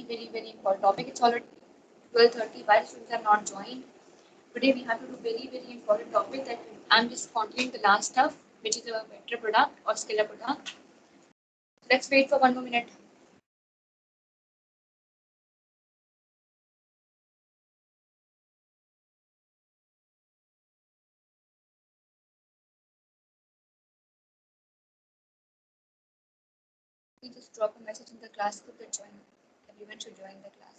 very important topic. It's already 12:30. Why the students have not joined? Today we have to do very important topic that I'm just continuing the last stuff, which is a vector product or scalar product. Let's wait for 1 more minute. We just drop a message in the class group that join. Everyone should join the class.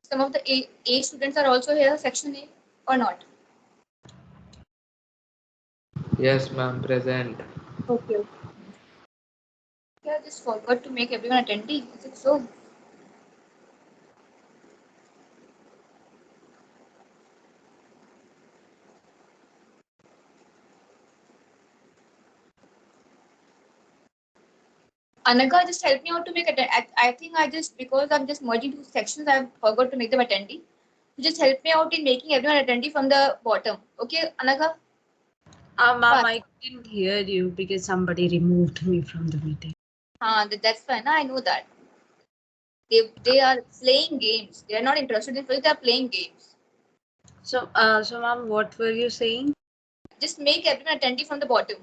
Some of the A students are also here, section A, or not? Yes, ma'am, present. Okay. Yeah, just forgot to make everyone attendee. Is it so? Anaga, just help me out to make it. I think because I'm just merging two sections, I forgot to make them attendee. So just help me out in making everyone attendee from the bottom. Okay, Anaga? Ma'am, I couldn't hear you because somebody removed me from the meeting. That's fine. I know that. They are playing games. They are not interested in it. They are playing games. So ma'am, what were you saying? Just make everyone attendee from the bottom.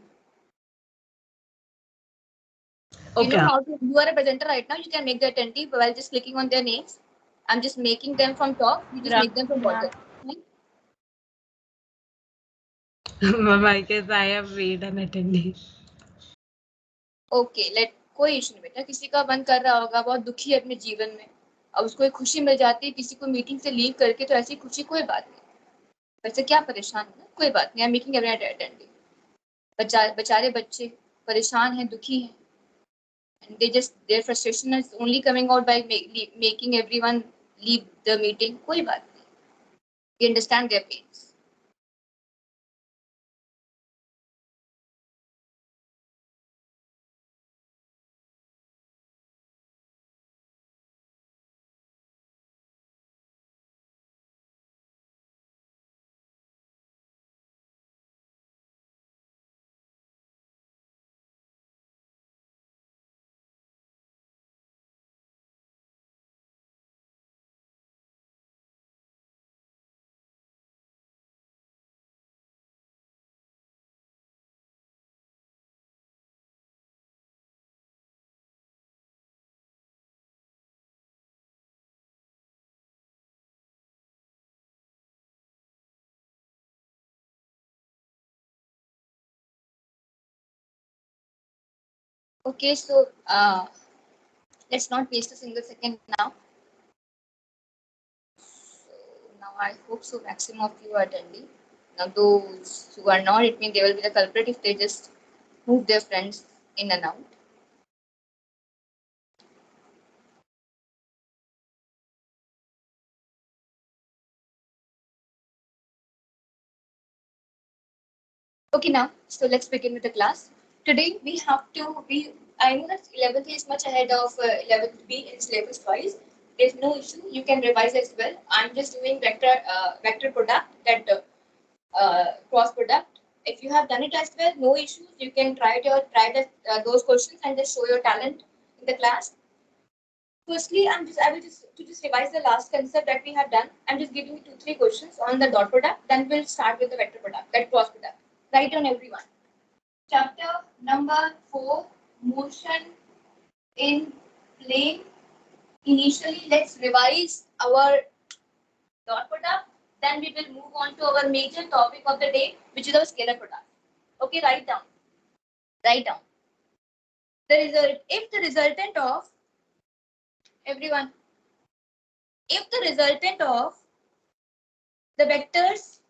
Okay. You know how to, you are a presenter right now. You can make the attendee while just clicking on their names. I'm just making them from top. You just make them from bottom. Ma'am, I guess I have made an attendee. Okay let कोई issue नहीं बेटा, किसी का मन कर रहा होगा, बहुत दुखी है अपने जीवन में, अब उसको एक खुशी मिल जाती है किसी को मीटिंग से लीव करके, तो ऐसी खुशी कोई बात नहीं, वैसे क्या परेशान होना, कोई बात नहीं, I am making everyone attending. बेचारे बच्चे परेशान हैं, दुखी हैं, and they just their frustration is only coming out by making everyone leave the meeting. कोई बात नहीं, we understand their pains. Okay, so let's not waste a single second now. So now I hope so maximum of you are attending. Now those who are not, it means they will be the culprit if they just move their friends in and out. Okay, now, so let's begin with the class. Today we have to be, I know that 11th is much ahead of 11th B in syllabus wise. There's no issue, you can revise as well. I'm just doing vector product, that cross product. If you have done it as well, no issues. You can try those questions and just show your talent in the class. Firstly, I will just revise the last concept that we have done. I'm just giving you 2-3 questions on the dot product. Then we'll start with the vector product, that cross product. Write down everyone. Chapter number 4, motion in plane. Initially, let's revise our dot product. Then we will move on to our major topic of the day, which is our scalar product. Okay, write down. Write down. The result, if the resultant of everyone, if the resultant of the vectors,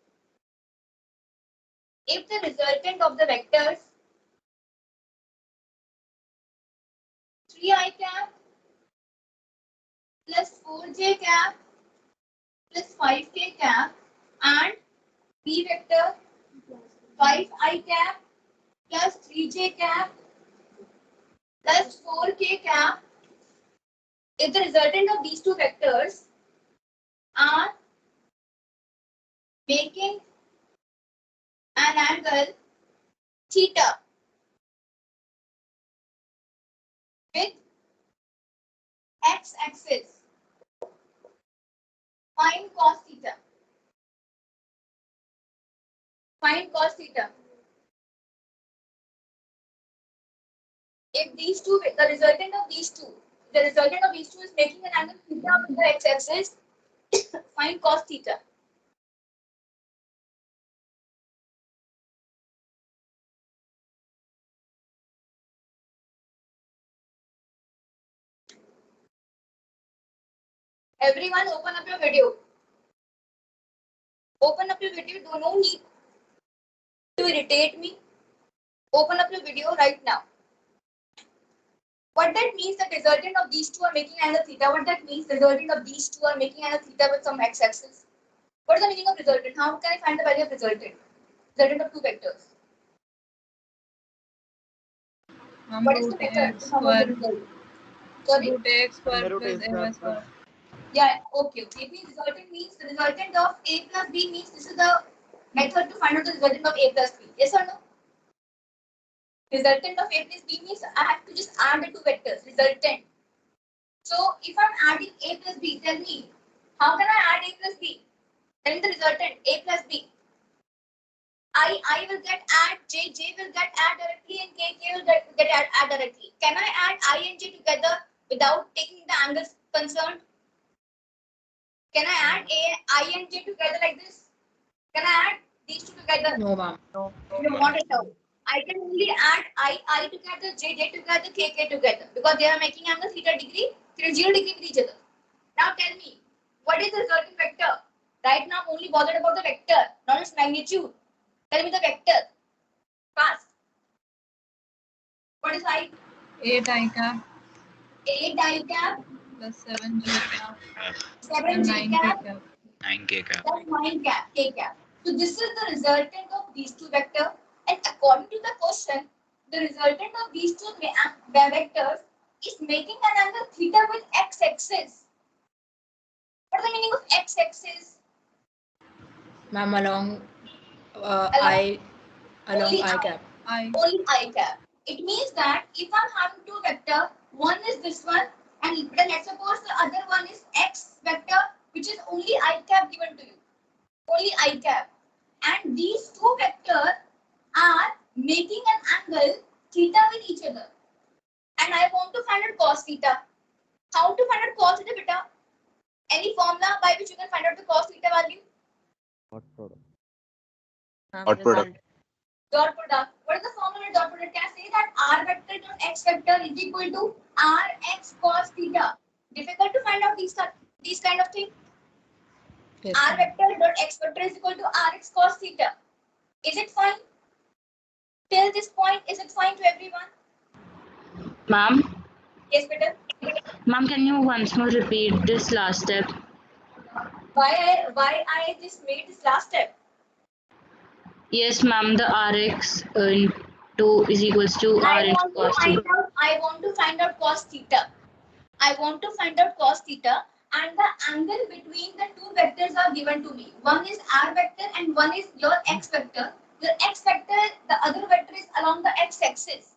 if the resultant of the vectors 3i cap plus 4j cap plus 5k cap and b vector 5i cap plus 3j cap plus 4k cap, if the resultant of these two vectors are making an angle theta with x-axis. Find cos theta. Find cos theta. If these two, the resultant of these two is making an angle theta with the x-axis, find cos theta. Everyone open up your video. Open up your video. Do no need to irritate me. Open up your video right now. What that means, the resultant of these two are making angle theta. What that means, the resultant of these two are making angle theta with some x-axis. What is the meaning of resultant? How can I find the value of resultant? Resultant of two vectors. What is the method to find out the result? Sorry? Root x square plus a square. Yeah, okay. It means resultant means the resultant of a plus b means this is the method to find out the resultant of a plus b. Yes or no? Resultant of a plus b means I have to just add the two vectors. Resultant. So if I'm adding a plus b, tell me, how can I add a plus b? Tell me the resultant, a plus b. I will get add, j will get add directly, and k will get add directly. Can I add I and j together without taking the angles concerned? Can I add I and j together like this? Can I add these two together? No, ma'am. No. Not at all. I can only add I together, j together, k together, because they are making angles theta degree, 0 degree with each other. Now tell me, what is the resultant vector? Right now I'm only bothered about the vector, not its magnitude. Tell me the vector. Fast. What is I? 8 I cap 8 I cap plus 7 j cap 7 and j 9 cap. k cap. 9 k cap. That's 9 cap, k cap. So this is the resultant of these two vectors, and according to the question, the resultant of these two vectors is making an angle theta with x-axis. What is the meaning of x-axis? Ma'am, along Only I cap. Only I cap. It means that if I'm having two vector, one is this one, and then let's suppose the other one is x vector, which is only I cap given to you. Only I cap. And these two vectors are making an angle theta with each other. And I want to find out cos theta. How to find out cos theta, beta? Any formula by which you can find out the cos theta value? Dot product. Dot product. Dot product. What is the formula of dot product? Can I say that r vector dot x vector is equal to rx cos theta? Difficult to find out these kind of things. Yes, R vector dot x vector is equal to rx cos theta. Is it fine? Till this point, is it fine to everyone? Ma'am, Yes, better. ma'am, can you once more repeat this last step? Why I just made this last step? Yes, ma'am, the Rx into is equals to R into cos theta. I want to find out cos theta. I want to find out cos theta, and the angle between the two vectors are given to me. One is r vector and one is your x vector. Your x vector, the other vector is along the x-axis.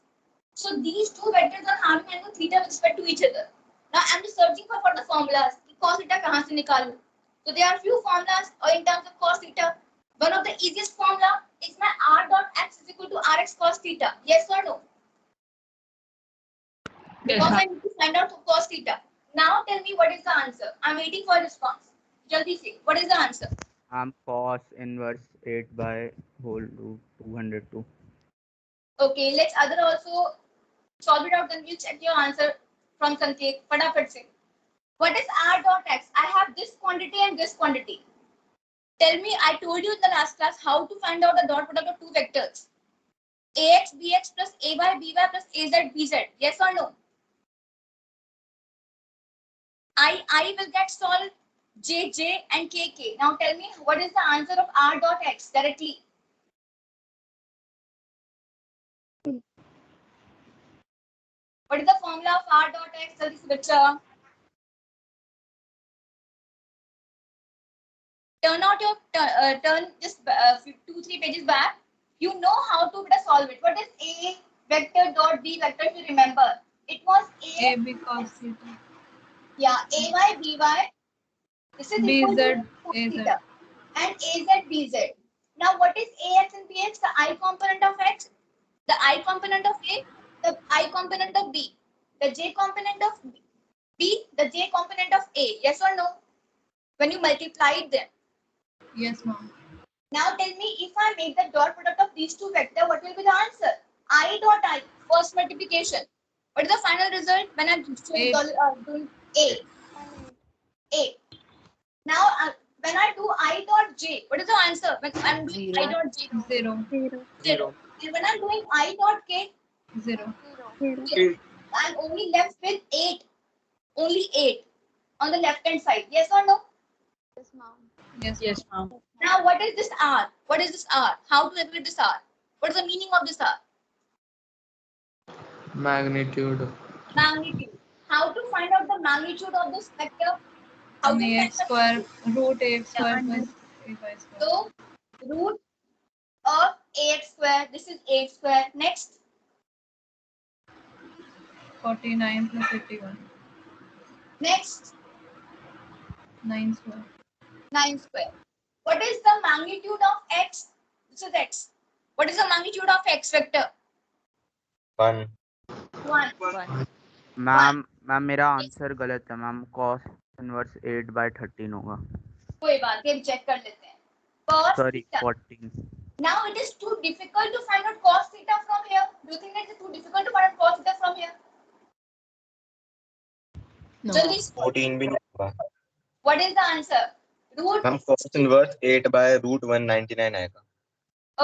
So these two vectors are having angle theta with respect to each other. Now I'm just searching for the formulas. Cos theta kahan se nikalu? So there are few formulas in terms of cos theta. One of the easiest formula is my r dot x is equal to rx cos theta. Yes or no? Yes, Because ma'am. I need to find out cos theta. Now tell me what is the answer. I'm waiting for a response. Jaldi say, what is the answer? Cos inverse 8 by whole root 202. Okay, let's other also solve it out, then we'll check your answer from Sanket. Fatafat se. What is r dot x? I have this quantity and this quantity. Tell me, I told you in the last class how to find out the dot product of two vectors. Ax bx plus ay by plus az bz. Yes or no? I will get solved j and kk. Now tell me what is the answer of r dot x directly. What is the formula of r dot x? Jaldi se bacha. turn out your turn just 2-3 pages back. You know how to solve it. What is A vector dot B vector? If you remember, it was A B cos theta. yeah, AY BY. This is equal BZ to AZ. theta and AZ BZ. Now, what is AX and BX? The I component of X, the I component of A, the I component of B, the J component of B, the J component of A. Yes or no? When you multiplied them. Yes, ma'am. Now tell me, if I make the dot product of these two vectors, what will be the answer? I dot I, first multiplication. What is the final result when I'm doing A? A. Now when I do I dot J, what is the answer? When I'm doing I dot J, 0 0. And when I'm doing I dot K, 0. 0. I'm only left with 8. Only 8 on the left hand side. Yes or no? Yes. Yes, ma'am. Now what is this R? What is this R? How to calculate this R? What is the meaning of this R? Magnitude. Magnitude. How to find out the magnitude of this vector? How to find AX square root AX square plus AY square. So root of ax square. This is ax square. Next 49 plus 81. next 9 square. 9 square. What is the magnitude of x? This is x. What is the magnitude of x vector? 1. 1. Ma'am मेरा answer गलत है ma'am. cos inverse 8/13 होगा. कोई बात नहीं, check कर लेते हैं. Cos Sorry, theta. 14. Now it is too difficult to find out cos theta from here. Do you think that it is too difficult to find out cos theta from here? No. Jaldi. 14 भी नहीं होगा. What is the answer? Root. हम cos inverse 8/√199 आएगा.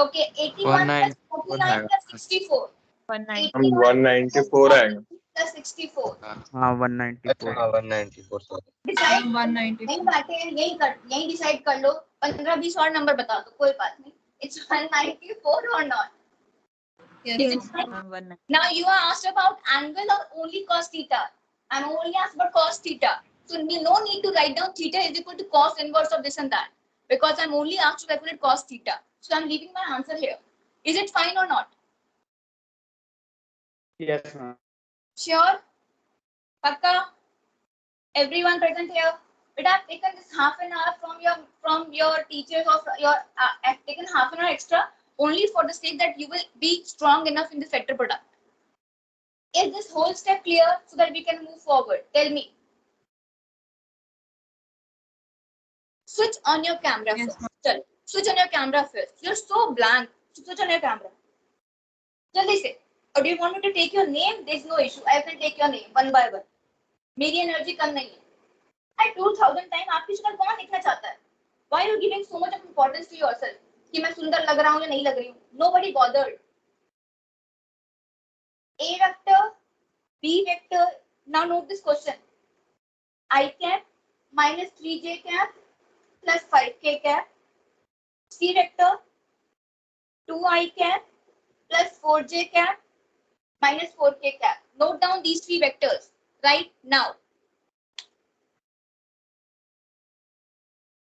Okay, 81 plus 49 plus 64. 194 आएगा. Plus 64. हाँ 194. हाँ 194 sorry. Decide. 194. नहीं बैठे हैं, यही डिसाइड कर लो. 15-20 और नंबर बता दो, कोई बात नहीं. It's 194 or not? Yes. Now you are asked about angle or only cos theta. I'm only asked about cos theta. So no need to write down theta is equal to cos inverse of this and that, because I'm only asked to calculate cos theta. So I'm leaving my answer here. Is it fine or not? Yes, ma'am. Sure? Pakka? Everyone present here? But I've taken this half an hour from your teachers, or I've taken half an hour extra only for the sake that you will be strong enough in this vector product. Is this whole step clear so that we can move forward? Tell me. Switch on your camera Yes, first. Chal. Switch on your camera first. You're so blank. Switch on your camera. Jaldi se. Or do you want me to take your name? There's no issue. I can take your name one by one. मेरी energy कम नहीं है. I 2000 time आपकी शक्ल कौन देखना चाहता है? Why are you giving so much of importance to yourself? कि मैं सुंदर लग रहा हूँ या नहीं लग रही हूँ? Nobody bothered. A vector, B vector. Now note this question. I cap minus 3j cap plus 5k cap. C vector 2i cap plus 4j cap minus 4k cap. Note down these three vectors right now.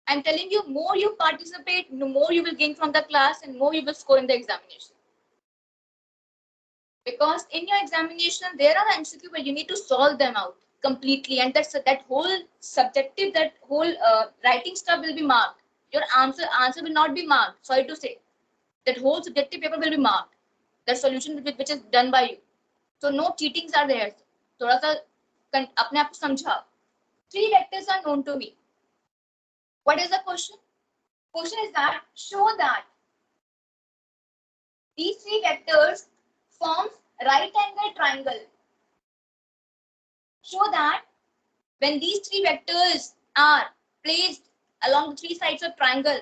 I'm telling you, more you participate, the more you will gain from the class and more you will score in the examination. Because in your examination, there are MCQ where you need to solve them out completely, and that whole subjective, that whole writing stuff will be marked. Your answer will not be marked. Sorry to say, that whole subjective paper will be marked. The solution which is done by you. So no cheatings are there. थोड़ा सा अपने आप को समझाओ. 3 vectors are known to me. What is the question? Question is that show that these 3 vectors forms right angle triangle. Show that when these 3 vectors are placed along the 3 sides of triangle,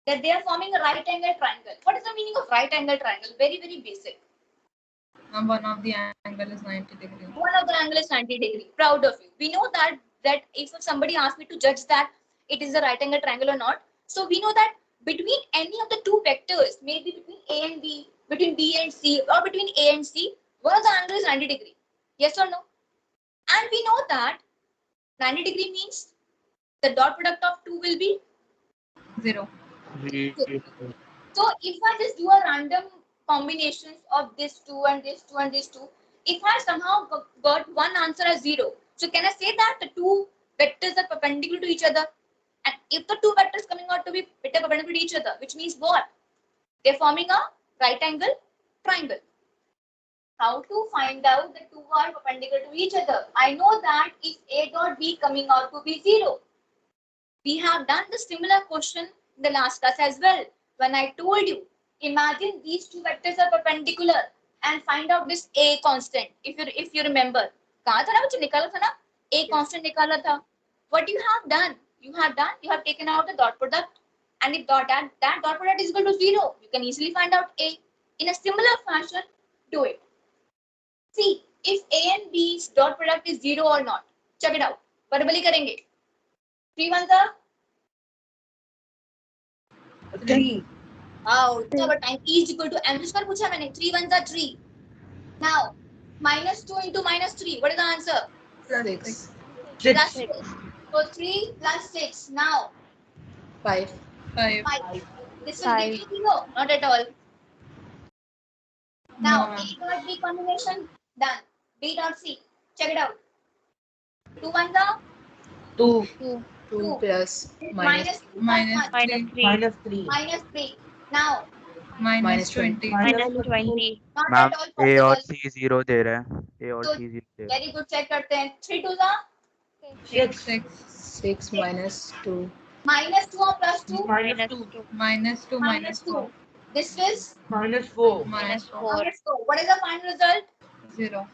that they are forming a right angle triangle. What is the meaning of right angle triangle? Very, very basic. One of the angle is 90 degrees. One of the angle is 90 degrees. Proud of you. We know that if somebody asks me to judge that it is a right angle triangle or not, so we know that between any of the 2 vectors, maybe between A and B, between B and C, or between A and C, one of the angle is 90 degrees. Yes or no? And we know that 90 degree means The dot product of 2 will be 0. 2. So if I just do a random combinations of this 2 and this 2 and this 2, if I somehow got one answer as 0, so can I say that the two vectors are perpendicular to each other? And if the two vectors coming out to be perpendicular to each other, which means what? They're forming a right angle triangle. How to find out the two are perpendicular to each other? I know that if A dot B coming out to be 0. We have done the similar question in the last class as well. When I told you, imagine these two vectors are perpendicular and find out this A constant. If you remember, कहाँ था ना बच्चे निकाला था ना? A constant निकाला था. What you have done? You have taken out the dot product, and if that dot product is equal to 0, you can easily find out A. In a similar fashion, do it. See if A and B's dot product is 0 or not. Check it out. Verbally करेंगे. 3 ones are 3. wow. So our time E is equal to M square पूछा मैंने. 3 ones are 3. Now minus 2 into minus 3. What is the answer? 6. Plus 6. So 3 plus 6. Now 5. 5. 5. This will give you 0. Not at all. Now No. A dot B combination done. B dot C. Check it out. 2 ones are 2. 2 plus minus 3 minus 3. minus 3 minus 3. Now minus 20. minus 20 not ma'am at all A और possible. C 0 दे रहे हैं. A और So, C 0 दे रहे हैं. Very good. Check करते हैं. 3 2s are 6. 6 minus 2. minus 2 or plus 2? minus 2 Minus 2 minus 2. This is minus 4 Minus 4. minus 4. What is the final result? 0.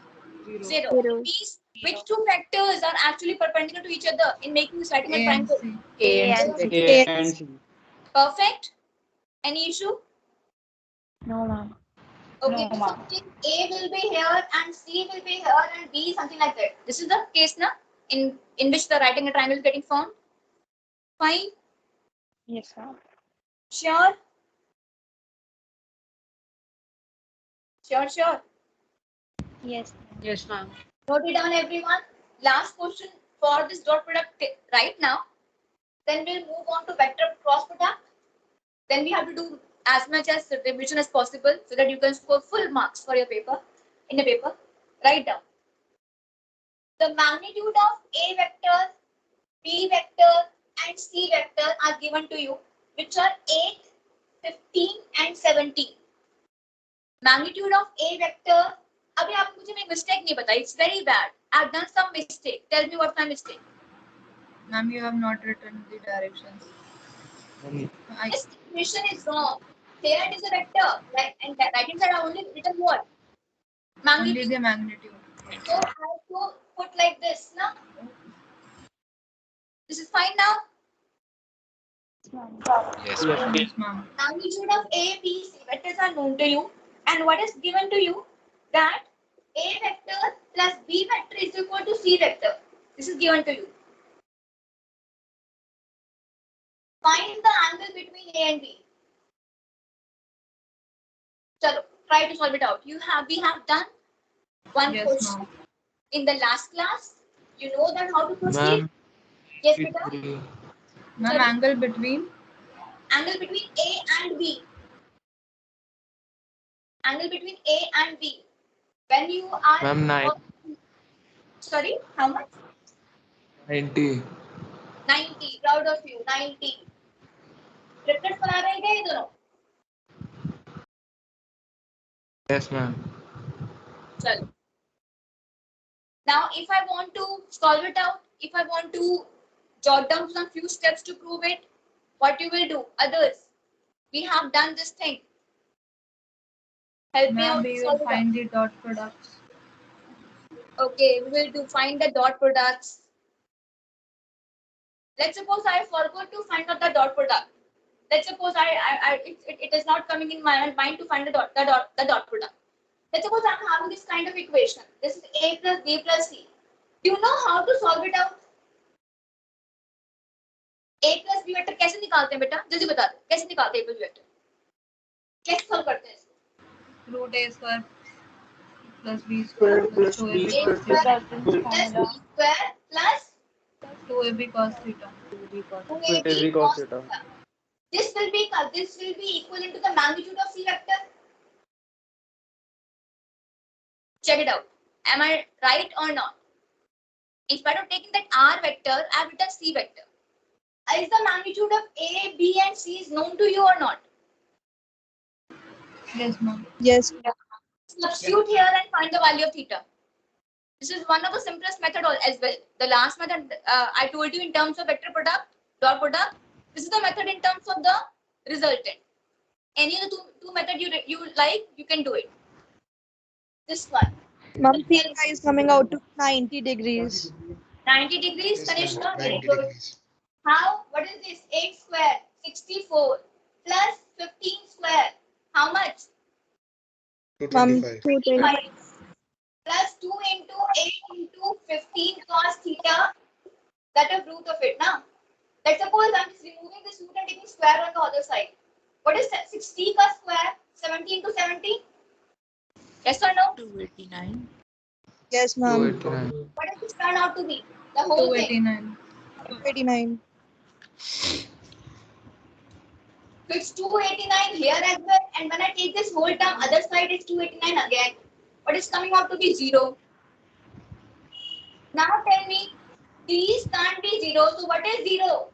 0. It means which two factors are actually perpendicular to each other in making this writing a A and triangle? C. A and A and C. Perfect. Any issue? no ma'am Okay. No, So ma'am. A will be here and C will be here and B something like that. This is the case now in which the writing a triangle is getting formed. Fine. yes ma'am Sure. Sure. yes Yes, ma'am. Note it down, everyone. Last question for this dot product right now. Then we'll move on to vector cross product. Then we have to do as much as revision as possible so that you can score full marks for your paper. In a paper, write down. The magnitude of A vector, B vector, and C vector are given to you, which are 8, 15, and 17. Magnitude of A vector. अभी आप मुझे मैं mistake नहीं बताई. It's very bad. I've done some mistake. Tell me what's my mistake. Ma'am, you have not written the directions. This equation is wrong. Here it is a vector, right? And right hand side I only written what? Only Magnitude. the magnitude. So I have to put like this, na? This is fine now. Yes, ma'am. Yes, ma'am. Magnitude of A, B, C vectors are known to you, and what is given to you that A vector plus B vector is equal to C vector. This is given to you. Find the angle between A and B. So try to solve it out. We have done one Yes, question ma'am. in the last class. You know that how to proceed. Ma'am, Yes, beta. Ma'am, angle between Angle between A and B. Angle between A and B. When you are Ma'am, sorry, how much? 90. 90. Proud of you. 90. Triplets बना रहे हैं क्या ये दोनों? Yes, ma'am. चलो. Now, if I want to solve it out, if I want to jot down some few steps to prove it, what you will do? Others, we have done this thing. Help me ma'am, out. we to will solve it out. find the dot products. Okay, we will find the dot products. Let's suppose I forgot to find out the dot product. Let's suppose it is not coming in my mind to find the dot product. Let's suppose I'm having this kind of equation. This is A plus B plus C. Do you know how to solve it out? A plus B vector कैसे निकालते हैं बेटा? जल्दी बता दो. कैसे निकालते हैं A plus B वेक्टर? कैसे solve करते हैं इसको? Root A square plus B square plus 2AB A cos square theta. plus B square plus 2AB cos theta. 280 cos theta. This will be equivalent to the magnitude of C vector. Check it out. Am I right or not? Instead of taking that R vector, I have written C vector. Is the magnitude of A, B, and C is known to you or not? Yes, ma'am. Yes. Substitute here and find the value of theta. This is one of the simplest method as well. The last method I told you in terms of vector product, dot product. This is the method in terms of the resultant. Any of the two method you like, you can do it. This one. Ma'am, theta is coming out to 90 degrees. 90 degrees, Kanishka. Very 90 good. degrees. How? What is this? 8 square, 64 plus 15 square. How much? 225. 5 plus 2 into 8 into 15 cos theta. That is root of it now. Let's suppose I'm just removing this root and taking square on the other side. What is 60 cos square? 70 into 70? Yes or no? 289. Yes, ma'am. 289. What does this turn out to be? The whole thing. 289. 89. So it's 289 here as well. And when I take this whole term, other side is 289 again. What is coming out to be 0? Now tell me, these can't be 0. So what is 0?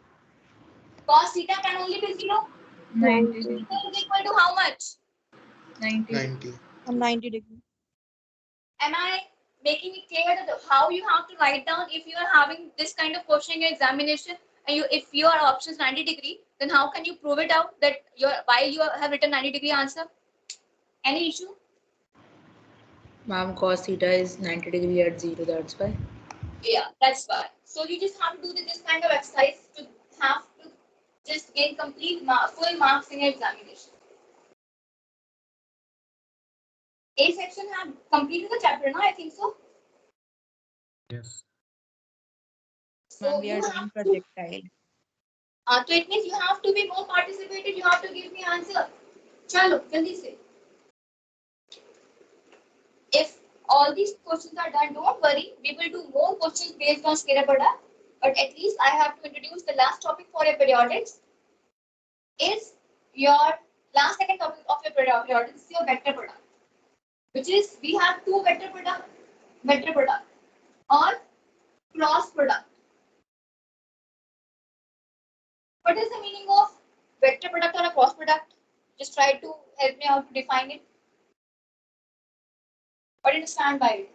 Cos theta can only be 0. 90. Theta is equal to how much? 90. 90. 90 degrees. Am I making it clear that how you have to write down if you are having this kind of question in your examination and if your option is 90 degree, then how can you prove it out that why you have written 90 degree answer? Any issue? Ma'am, cos theta is 90 degree at 0, that's why. Yeah, that's why. So you just have to do this kind of exercise to have to just gain complete full marks in your examination. A section have completed the chapter now, I think so. Yes. So Ma'am, we are you doing have to, projectile. so it means you have to be more participated. You have to give me answer. Chalo, jaldi se. If all these questions are done, don't worry. We will do more questions based on scalar product. But at least I have to introduce the last topic for your periodics. Is your second topic of your periodics is your vector product, which is we have two vector product or cross product. What is the meaning of vector product or a cross product? Just try to help me out to define it. What do you understand by it?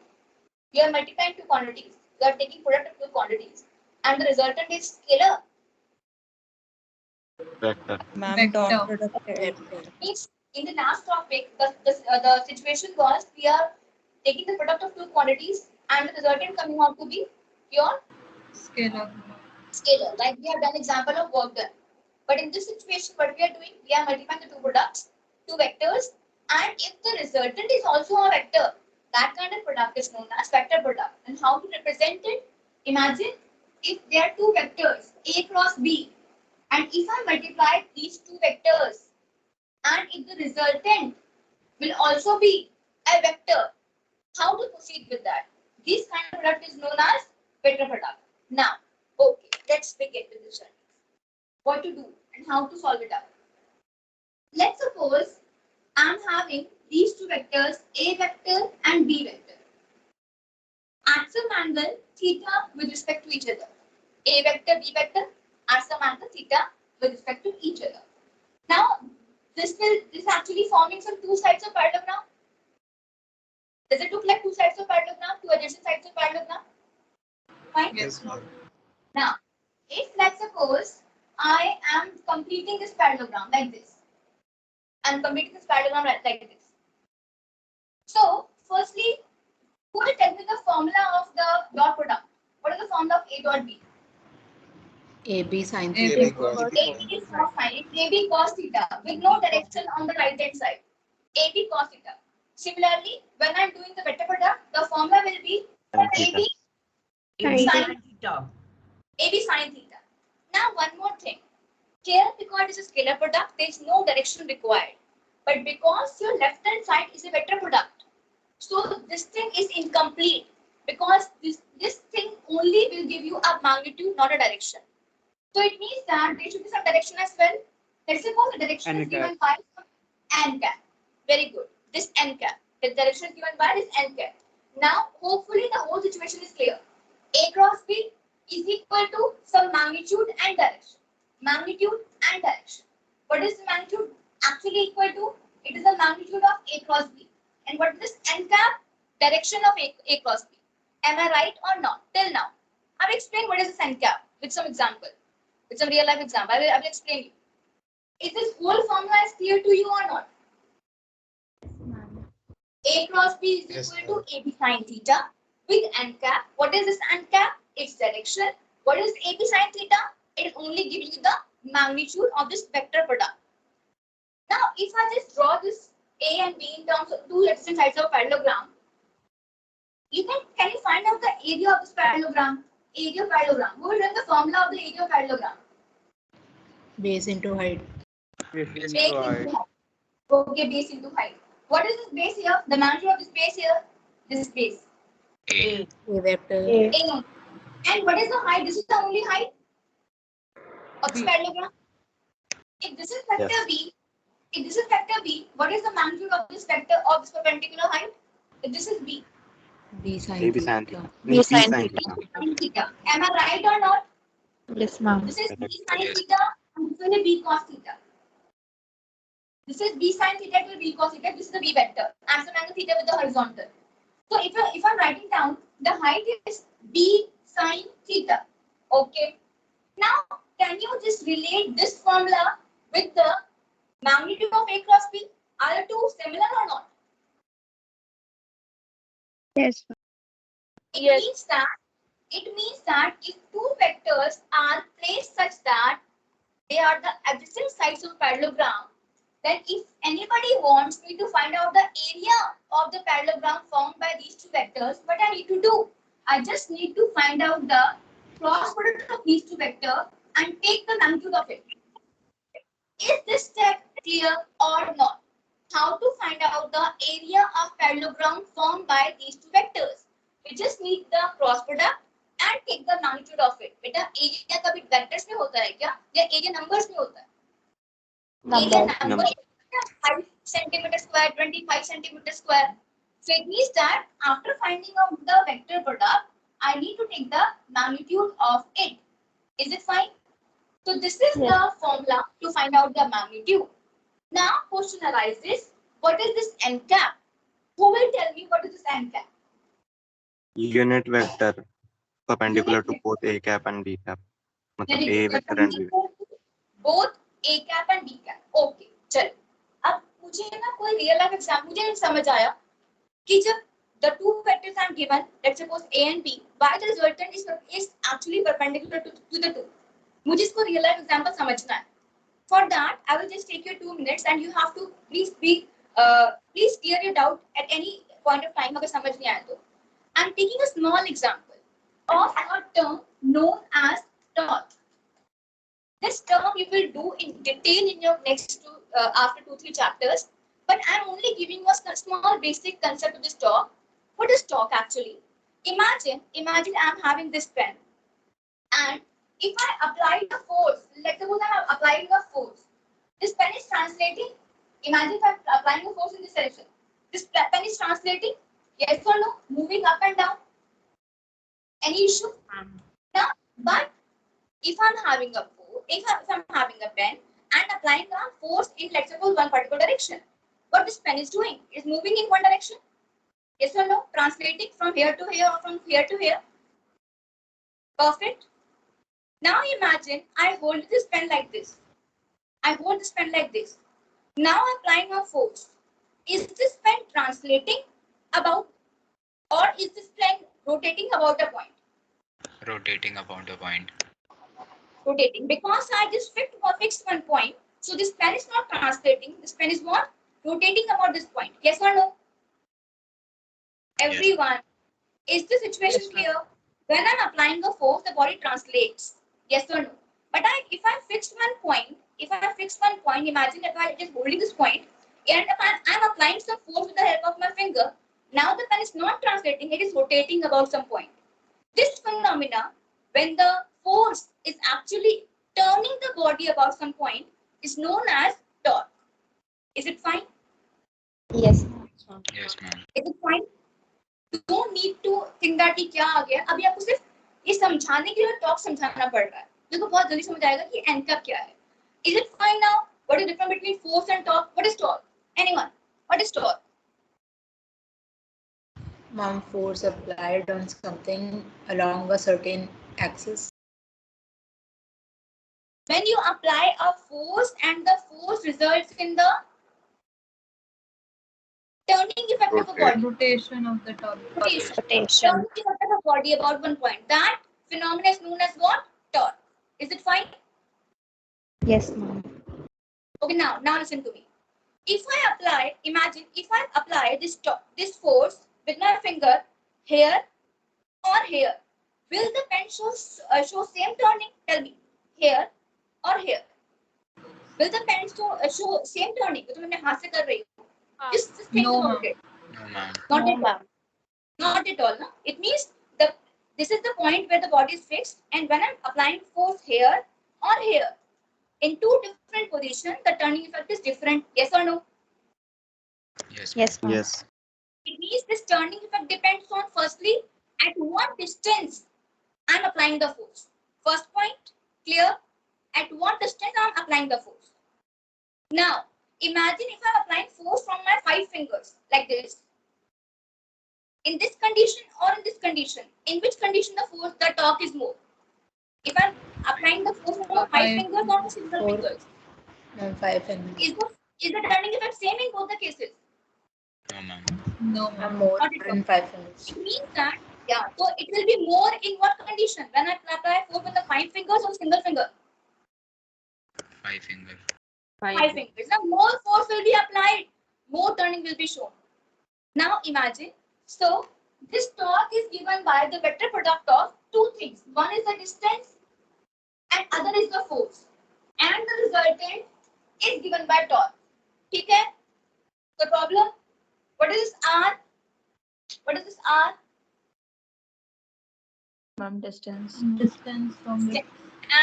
We are multiplying two quantities. We are taking product of two quantities, and the resultant is scalar. Vector. Ma'am, dot Vector. product. Means in the last topic, the situation was we are taking the product of two quantities, and the resultant coming out to be pure Scalar. scalar. Like we have done example of work done. But in this situation, what we are doing, we are multiplying the two products, two vectors, and if the resultant is also a vector, that kind of product is known as vector product. And how to represent it? Imagine if there are two vectors, A cross B, and if I multiply these two vectors, and if the resultant will also be a vector, how to proceed with that? This kind of product is known as vector product. Now, okay, let's begin with this one. What to do and how to solve it out. Let's suppose I'm having these two vectors, A vector and B vector. At some angle theta with respect to each other. A vector, B vector at some angle theta with respect to each other. Now, this actually forming some two sides of parallelogram. Does it look like two sides of parallelogram, two adjacent sides of parallelogram? Fine. Yes, ma'am. Now, if let's suppose I am completing this parallelogram like this. I'm completing this parallelogram like this. So, firstly, who will tell me the formula of the dot product? What is the formula of A dot B? AB sin AB theta. cos AB is cos phi, AB cos theta with no direction on the right hand side. AB cos theta. Similarly, when I'm doing the vector product, the formula will be AB sin theta. AB sin theta. Now, one more thing. Here, because it is a scalar product, there is no direction required. But because your left hand side is a vector product, so this thing is incomplete because this thing only will give you a magnitude, not a direction. So it means that there should be some direction as well. Let's suppose the direction is given by n cap. Very good. This n cap. The direction is given by this n cap. Now, hopefully, the whole situation is clear. A cross B is equal to some magnitude and direction. Magnitude and direction. What is the magnitude actually equal to? It is the magnitude of A cross B. And what is this n cap? Direction of A cross B. Am I right or not? Till now, I've explained what is this n cap with some example, with some real life example. I will explain you. Is this whole formula is clear to you or not? A cross B is Yes, equal to AB sine theta with n cap. What is this n cap? Its direction. What is AB sine theta? It only gives you the magnitude of this vector product. Now, if I just draw this A and B in terms of two adjacent sides of a parallelogram, can you find out the area of this parallelogram? Area of parallelogram. Who will learn the formula of the area of parallelogram? Base into height. Base into height. Okay, base into height. What is this base here? The magnitude of this base here? This base. A vector. A. And what is the height? This is the only height of this parallelogram. If this is vector B, what is the magnitude of this vector of this perpendicular height? If this is B. B sine AB sine theta. B sine Sine theta. Am I right or not? Yes, ma'am. This is B sine theta and this is B cos theta. This is B sine theta to B cos theta. This is the B vector. And some angle theta with the horizontal. So if I'm writing down, the height is B sine theta. Okay. Now, can you just relate this formula with the magnitude of A cross B? Are the two similar or not? Yes. It means that if two vectors are placed such that they are the adjacent sides of parallelogram, then if anybody wants me to find out the area of the parallelogram formed by these two vectors, what I need to do? I just need to find out the cross product of these two vectors and take the magnitude of it. Is this step clear or not? How to find out the area of parallelogram formed by these two vectors? We just need the cross product and take the magnitude of it. बेटा area कभी vectors में होता है क्या? या area numbers में होता है? Area numbers 5 centimeter square, 25 centimeter square. So it means that after finding out the vector product, I need to take the magnitude of it. Is it fine? So this is the formula to find out the magnitude. Now question arises, what is this n cap? Who will tell me what is this n cap? Unit vector perpendicular to both A cap and B cap. मतलब A vector and B vector. Both A cap and B cap. Okay, चल. अब मुझे ना कोई real life example मुझे नहीं समझ आया कि जब the two vectors are given, let's suppose A and B, why the resultant is actually perpendicular to the two. मुझे इसको real life example समझना है. For that, I will just take you 2 minutes and you have to please clear your doubt at any point of time अगर समझ नहीं आया तो. I'm taking a small example of a term known as torque. This term you will do in detail in your next after 2-3 chapters, but I'm only giving you a small basic concept of this torque. What is torque actually? Imagine I'm having this pen, and if I apply the force, let's suppose I'm applying a force. This pen is translating. Imagine if I'm applying a force in this direction. This pen is translating. Yes or no? Moving up and down. Any issue? Now, but if I'm having a force, if I'm having a pen and applying a force in, let's suppose, one particular direction, what this pen is doing is moving in one direction. Yes or no? Translating from here to here or from here to here. Perfect. Now imagine I hold this pen like this. Now applying a force. Is this pen translating about, or is this pen rotating about a point? Rotating about a point. Rotating, because I just fixed one point. So this pen is not translating. This pen is what? Rotating about this point. Yes or no? Everyone, is the situation clear? When I'm applying a force, the body translates. Yes or no? But if I fixed one point, imagine if I just holding this point and I'm applying some force with the help of my finger. Now the pen is not translating, it is rotating about some point. This phenomena, when the force is actually turning the body about some point is known as torque. Is it fine? Yes. Yes, ma'am. Is it fine? You don't need to think that कि क्या आ गया. अभी आपको सिर्फ ये समझाने के लिए टॉर्क समझाना पड़ रहा है. देखो बहुत जल्दी समझ आएगा कि n का क्या है. Is it fine now? What is the difference between force and torque? What is torque? Anyone? What is torque? Ma'am, force applied on something along a certain axis. When you apply a force and the force results in the turning effect of a body. Rotation of the torque. Rotation. Turning effect of a body about one point. That phenomenon is known as what? Torque. Is it fine? Yes, ma'am. Okay, now listen to me. If I apply, imagine if I apply this force with my finger here or here, will the pen show same turning? Tell me, here or here? Will the pen show same turning? तो मैं हाथ से कर रही हूँ. Just think about it. No, ma'am. Not at all. Not at all. No? It means this is the point where the body is fixed, and when I'm applying force here or here, in two different positions, the turning effect is different. Yes or no? Yes. Yes, ma'am. Yes. It means this turning effect depends on firstly at what distance I'm applying the force. First point, clear? At what distance I'm applying the force. Now, imagine if I'm applying force from my 5 fingers like this. In this condition or in this condition, in which condition the torque is more? If I'm applying the force from 5 fingers or single fingers, Ma'am, 5 fingers. is the turning effect same in both the cases? No, ma'am. No, Ma'am, ma'am. more Not at all. than 5 fingers. It means that, yeah, so it will be more in what condition? When I apply force with the 5 fingers or single finger? 5 finger. 5 fingers. Now more force will be applied, more turning will be shown. Now imagine, so this torque is given by the vector product of two things. One is the distance and other is the force. And the resultant is given by torque. Okay? The problem? What is this R? What is this R? Ma'am, distance. Distance from the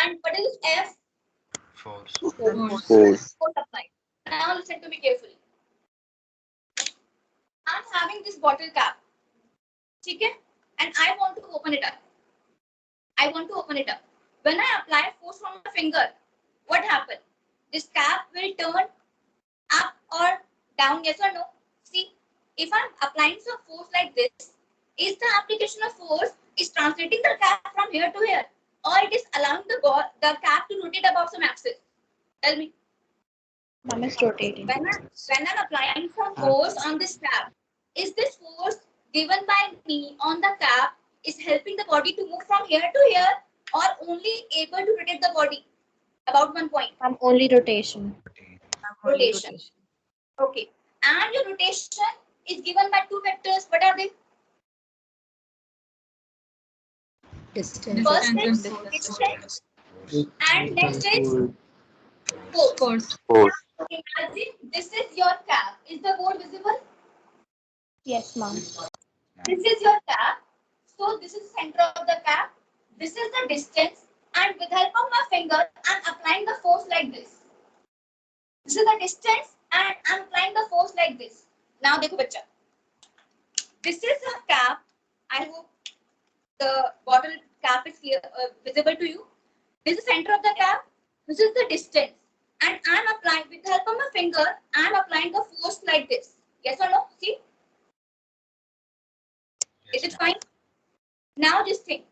And what is this F? Force. force. Force applied. Now listen to me carefully. I'm having this bottle cap. Okay? And I want to open it up. When I apply force from my finger, what happens? This cap will turn up or down, yes or no? See, if I'm applying some force like this, is the application of force is translating the cap from here to here, or it is allowing the cap to rotate about some axis? Tell me. Ma'am, is rotating. When I'm applying some force on this cap, is this force given by me on the cap is helping the body to move from here to here, or only able to rotate the body about one point? Only rotation. Rotation. Okay. And your rotation is given by two vectors. What are they? Distance. First is Distance. distance, and next is force. Force. Imagine this is your cap. Is the board visible? Yes, ma'am. This is your cap. So this is the center of the cap. This is the distance, and with help of my finger, I'm applying the force like this. This is the distance, and I'm applying the force like this. Now, देखो बच्चा. This is a cap. I hope the bottle cap is clear, visible to you. This is the center of the cap. This is the distance, and I'm applying with the help of my finger. I'm applying the force like this. Yes or no? See? Is it fine? Now this thing,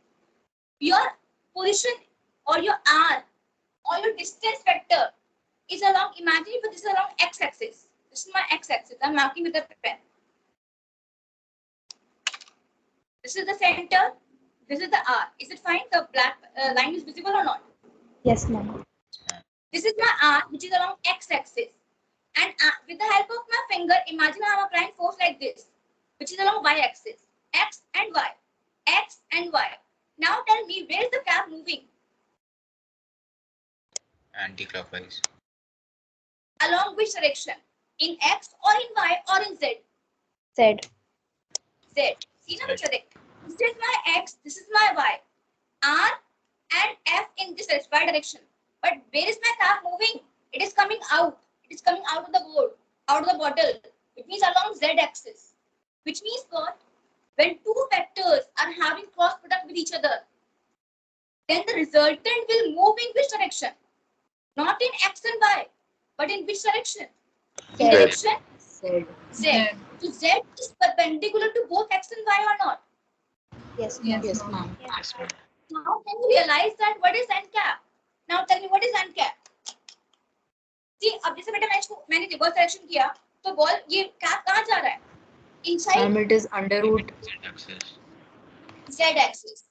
your position or your R or your distance vector is along, imagine if this is along x-axis. This is my x-axis. I'm marking with a pen. This is the center. This is the R. Is it fine? The black line is visible or not? Yes, ma'am. This is my R, which is along x-axis. And with the help of my finger, imagine I'm applying force like this, which is along y-axis. X and Y. X and Y. Now tell me, where is the cap moving? Anti-clockwise. Along which direction? In X or in Y or in Z? Z. Z. See now which direction? This is my X, this is my Y. R and F in this Y direction. But where is my cap moving? It is coming out. It is coming out of the board, out of the bottle. It means along z-axis. Which means what? When two vectors are having cross product with each other, then the resultant will move in which direction? Not in x and y, but in which direction? In direction Z. z. So z is perpendicular to both x and y or not? Yes, Yes, ma'am. Yes, ma'am. Now can you realize that what is n cap? Now tell me what is n cap? See, अब जैसे बेटा मैंने reverse direction किया तो ball ये cap कहाँ जा रहा है? Inside Ma'am, it is under root. Z-axis. z-axis.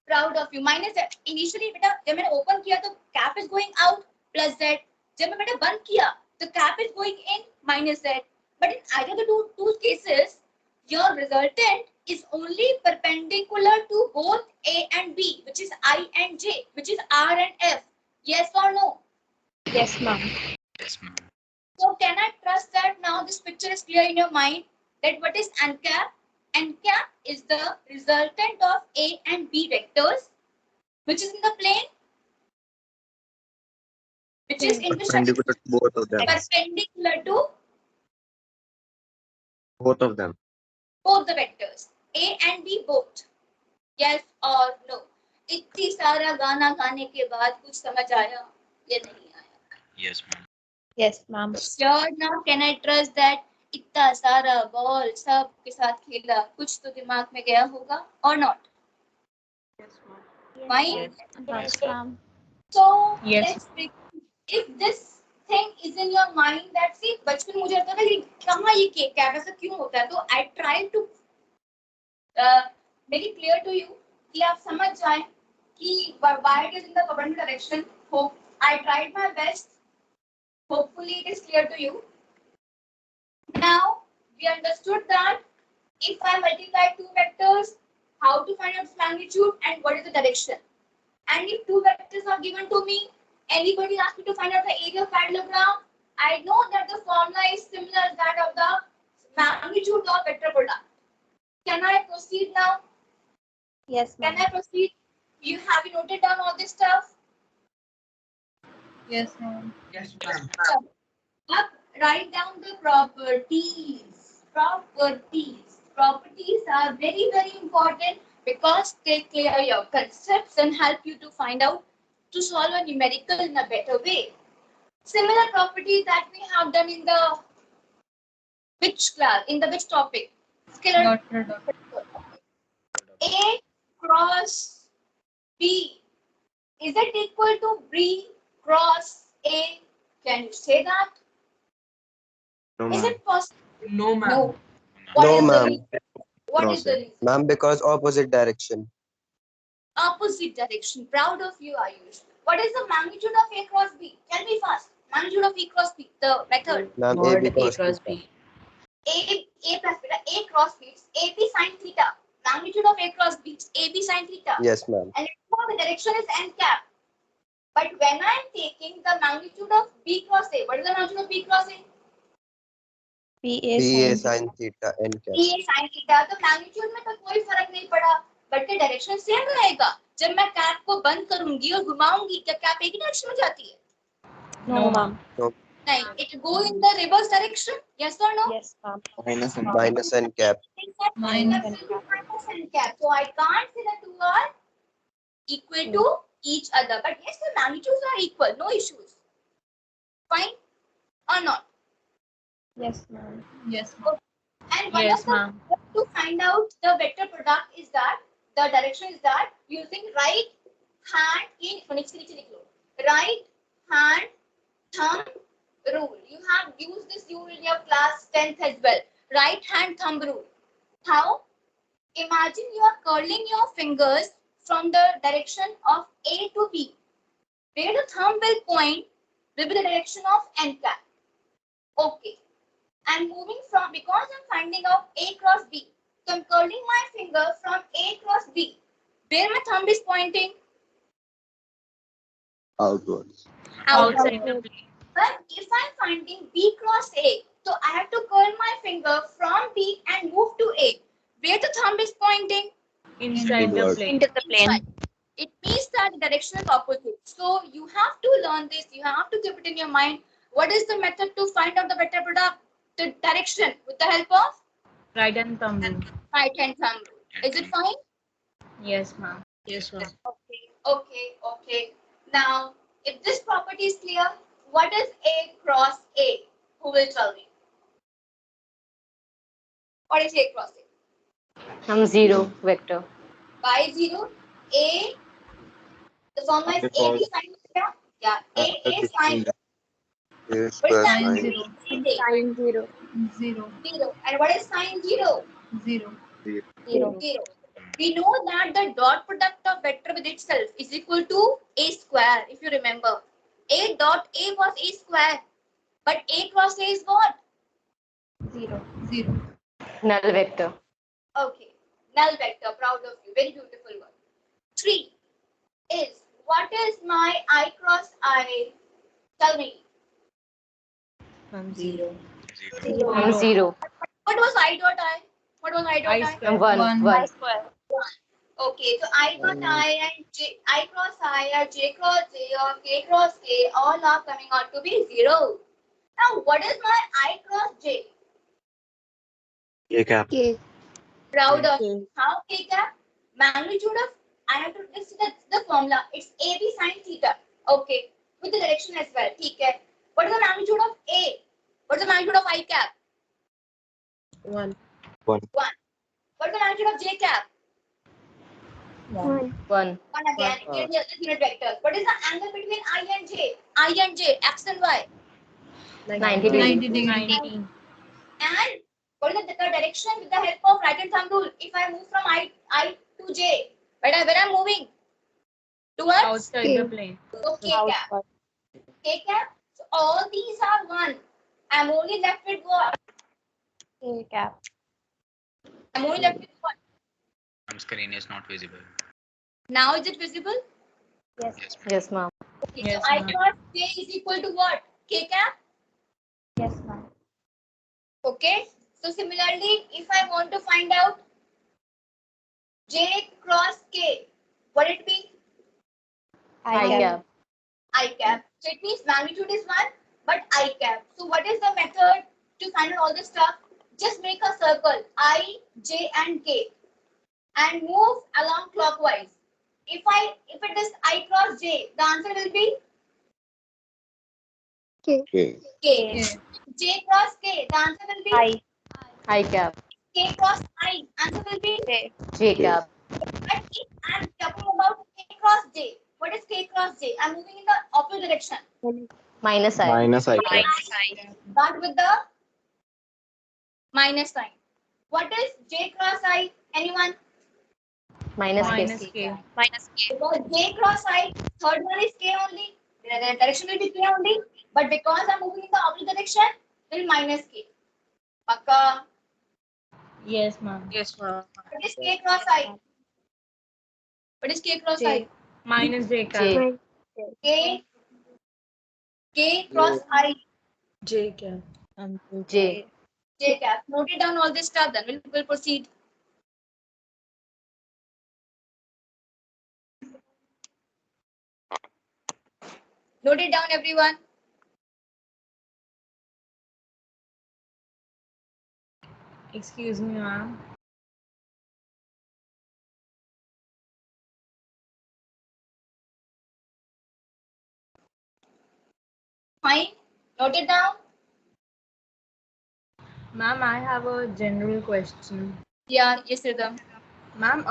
Proud of you. Minus z. Initially बेटा जब मैंने open किया तो cap is going out plus z. जब मैं बेटा बंद किया तो cap is going in minus z. But in either the two cases, your resultant is only perpendicular to both A and B, which is I and J, which is R and F. Yes or no? yes, ma'am. Yes, ma'am. So can I trust that now this picture is clear in your mind that what is n cap? N cap is the resultant of A and B vectors, which is in the plane, which is in the Perpendicular to both of them. perpendicular to Both of them. both the vectors, A and B both. Yes or no? इतनी सारा गाना गाने के बाद कुछ समझ आया या नहीं आया? Yes, ma'am. Yes, ma'am. Sure, now can I trust that इतना सारा बॉल सब के साथ खेला कुछ तो दिमाग में गया होगा or not? Fine. Yes, ma'am. So Yes. let's pick, if this thing is in your mind that see बचपन में मुझे लगता था कि कहाँ ये कैप ऐसा क्यों होता है, तो I try to make it clear to you कि आप समझ जाएं कि why it is in the perpendicular direction. Hope I tried my best. Hopefully it is clear to you. Now we understood that if I multiply two vectors, how to find out its magnitude and what is the direction. And if two vectors are given to me, anybody asks me to find out the area of parallelogram, I know that the formula is similar as that of the magnitude of vector product. Can I proceed now? Yes, ma'am. Can I proceed? Have you noted down all this stuff? Yes, ma'am. Yes, ma'am. Up, write down the properties. Properties are very, very important because they clear your concepts and help you to find out to solve a numerical in a better way. Similar properties that we have done in the which class, in the which topic? Scalar Dot product. A cross B. Is it equal to B cross A? Can you say that? No, Is ma'am. it possible? No, ma'am. No. No, What is the ma'am. reason? What is the reason? Ma'am, because opposite direction. Opposite direction. Proud of you, Ayush. What is the magnitude of A cross B? Tell me fast. Magnitude of A cross B. The method. Ma'am, Mod AB A cross cross theta. B. A plus beta. A cross B. It's AB sine theta. Magnitude of A cross B. It's AB sine theta. Yes, ma'am. And the direction is n cap. But when I am taking the magnitude of B cross A, what is the magnitude of B cross A? PA BA sin sin theta n cap. A sin theta. तो magnitude में तो कोई फर्क नहीं पड़ा, but के direction same रहेगा. जब मैं कैप को बंद करूंगी और घुमाऊंगी, क्या कैप एक ही डायरेक्शन में जाती है? No, ma'am. नहीं, it go in the reverse direction. Yes or no? Yes, ma'am. Minus and Minus n cap. Minus. Minus n cap. So I can't say the two are equal to each other. But yes, the magnitudes are equal. No issues. Fine or not? Yes, ma'am. Yes, ma'am. And one Yes, of the ma'am. to find out the vector product is that the direction is that using right hand in right hand thumb rule. You have used this rule in your class 10th as well. Right hand thumb rule. How? Imagine you are curling your fingers from the direction of A to B. Where the thumb will point will be the direction of n cap. Okay. I'm moving from, because I'm finding out A cross B. So I'm curling my finger from A cross B. Where my thumb is pointing? Outwards. Outside the plane. But if I'm finding B cross A, so I have to curl my finger from B and move to A. Where the thumb is pointing? Inside the Inward. plane. Into the plane. It means that the direction is opposite. So you have to learn this. You have to keep it in your mind. What is the method to find out the vector product? The direction with the help of Right hand thumb rule. right hand thumb rule. Is it fine? Yes, ma'am. Yes, ma'am. Okay. Now, if this property is clear, what is A cross A? Who will tell me? What is A cross A? 0 vector. By 0, A, the formula is AB sin theta. Yeah, A sin. Yes, What is plus that? Sin nine. 0. Sin 0. 0. 0. And what is sin 0? 0. 0. We know that the dot product of vector with itself is equal to A square, if you remember. A dot A was A square. But A cross A is what? 0. Null vector. Okay. Null vector. Proud of you. Very beautiful one. 3 is, what is my I cross I? Tell me. 0. 0. What was I dot I? What was I dot I? square. 1. Okay, so I dot I and J, I cross I or J cross J or K cross K all are coming out to be 0. Now, what is my I cross J? A cap. K. Proud of you. How K cap? Magnitude of, I have to, this is the formula. It's AB sin theta. Okay, with the direction as well. Okay. What is the magnitude of A? What is the magnitude of I cap? 1. 1. What is the magnitude of J cap? 1. 1. 1 again. Here the other unit vectors. What is the angle between I and J? I and J, X and Y. 90 degree. 90 degree. 90. And what is the direction with the help of right hand thumb rule? If I move from I to J, where I'm moving towards Outside K. the plane. so K cap. K cap. So all these are 1. I'm only left with what? K cap. I'm only left with what? Some screen is not visible. Now is it visible? Yes. Yes, ma'am. Okay, Yes, so I ma'am. cross J is equal to what? K cap. Yes, ma'am. Okay. So similarly, if I want to find out J cross K, what it be? I cap. I cap. So it means magnitude is 1, but I cap. So what is the method to find out all this stuff? Just make a circle I, J, and K, and move along clockwise. If it is I cross J, the answer will be K. K. K. J cross K, the answer will be I. I cap. K cross I, answer will be J. J cap. But if I'm talking about K cross J, what is K cross J? I'm moving in the opposite direction. Minus I. Minus I cap. But with the minus sign. What is J cross I? Anyone? Minus Minus K. K. Minus K. Because J cross I, third one is K only. The direction will be K only. But because I'm moving in the opposite direction, it will minus K. Pakka. Yes, ma'am. Yes, ma'am. What is K cross I? What is K cross I? Minus J cap. J. K cross I. J cap. J. J cap. Note it down all this stuff, then we'll proceed. Note it down, everyone. Excuse me, ma'am. Fine. Note it down. Ma'am, I have a general question. Yeah, yes, Rhythm. Ma'am,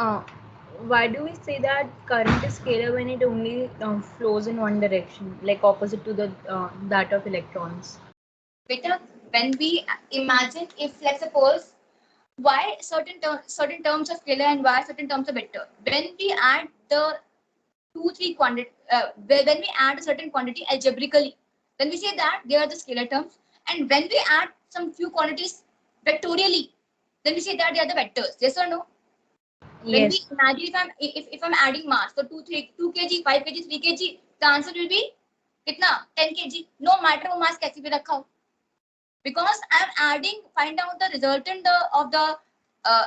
why do we say that current is scalar when it only flows in one direction, like opposite to the that of electrons? Beta, when we imagine, if let's suppose, why certain terms are scalar and why certain terms are vector. When we add the 2-3 quantity, when we add a certain quantity algebraically, then we say that they are the scalar terms. And when we add some few quantities vectorially, then we say that they are the vectors. Yes or no? When we Yes. imagine, if I'm adding mass, so 2 kg, 5 kg, 3 kg, the answer will be kitna? 10 kg. No matter वो mass कैसे भी रखा हो. Because I'm adding, find out the resultant of the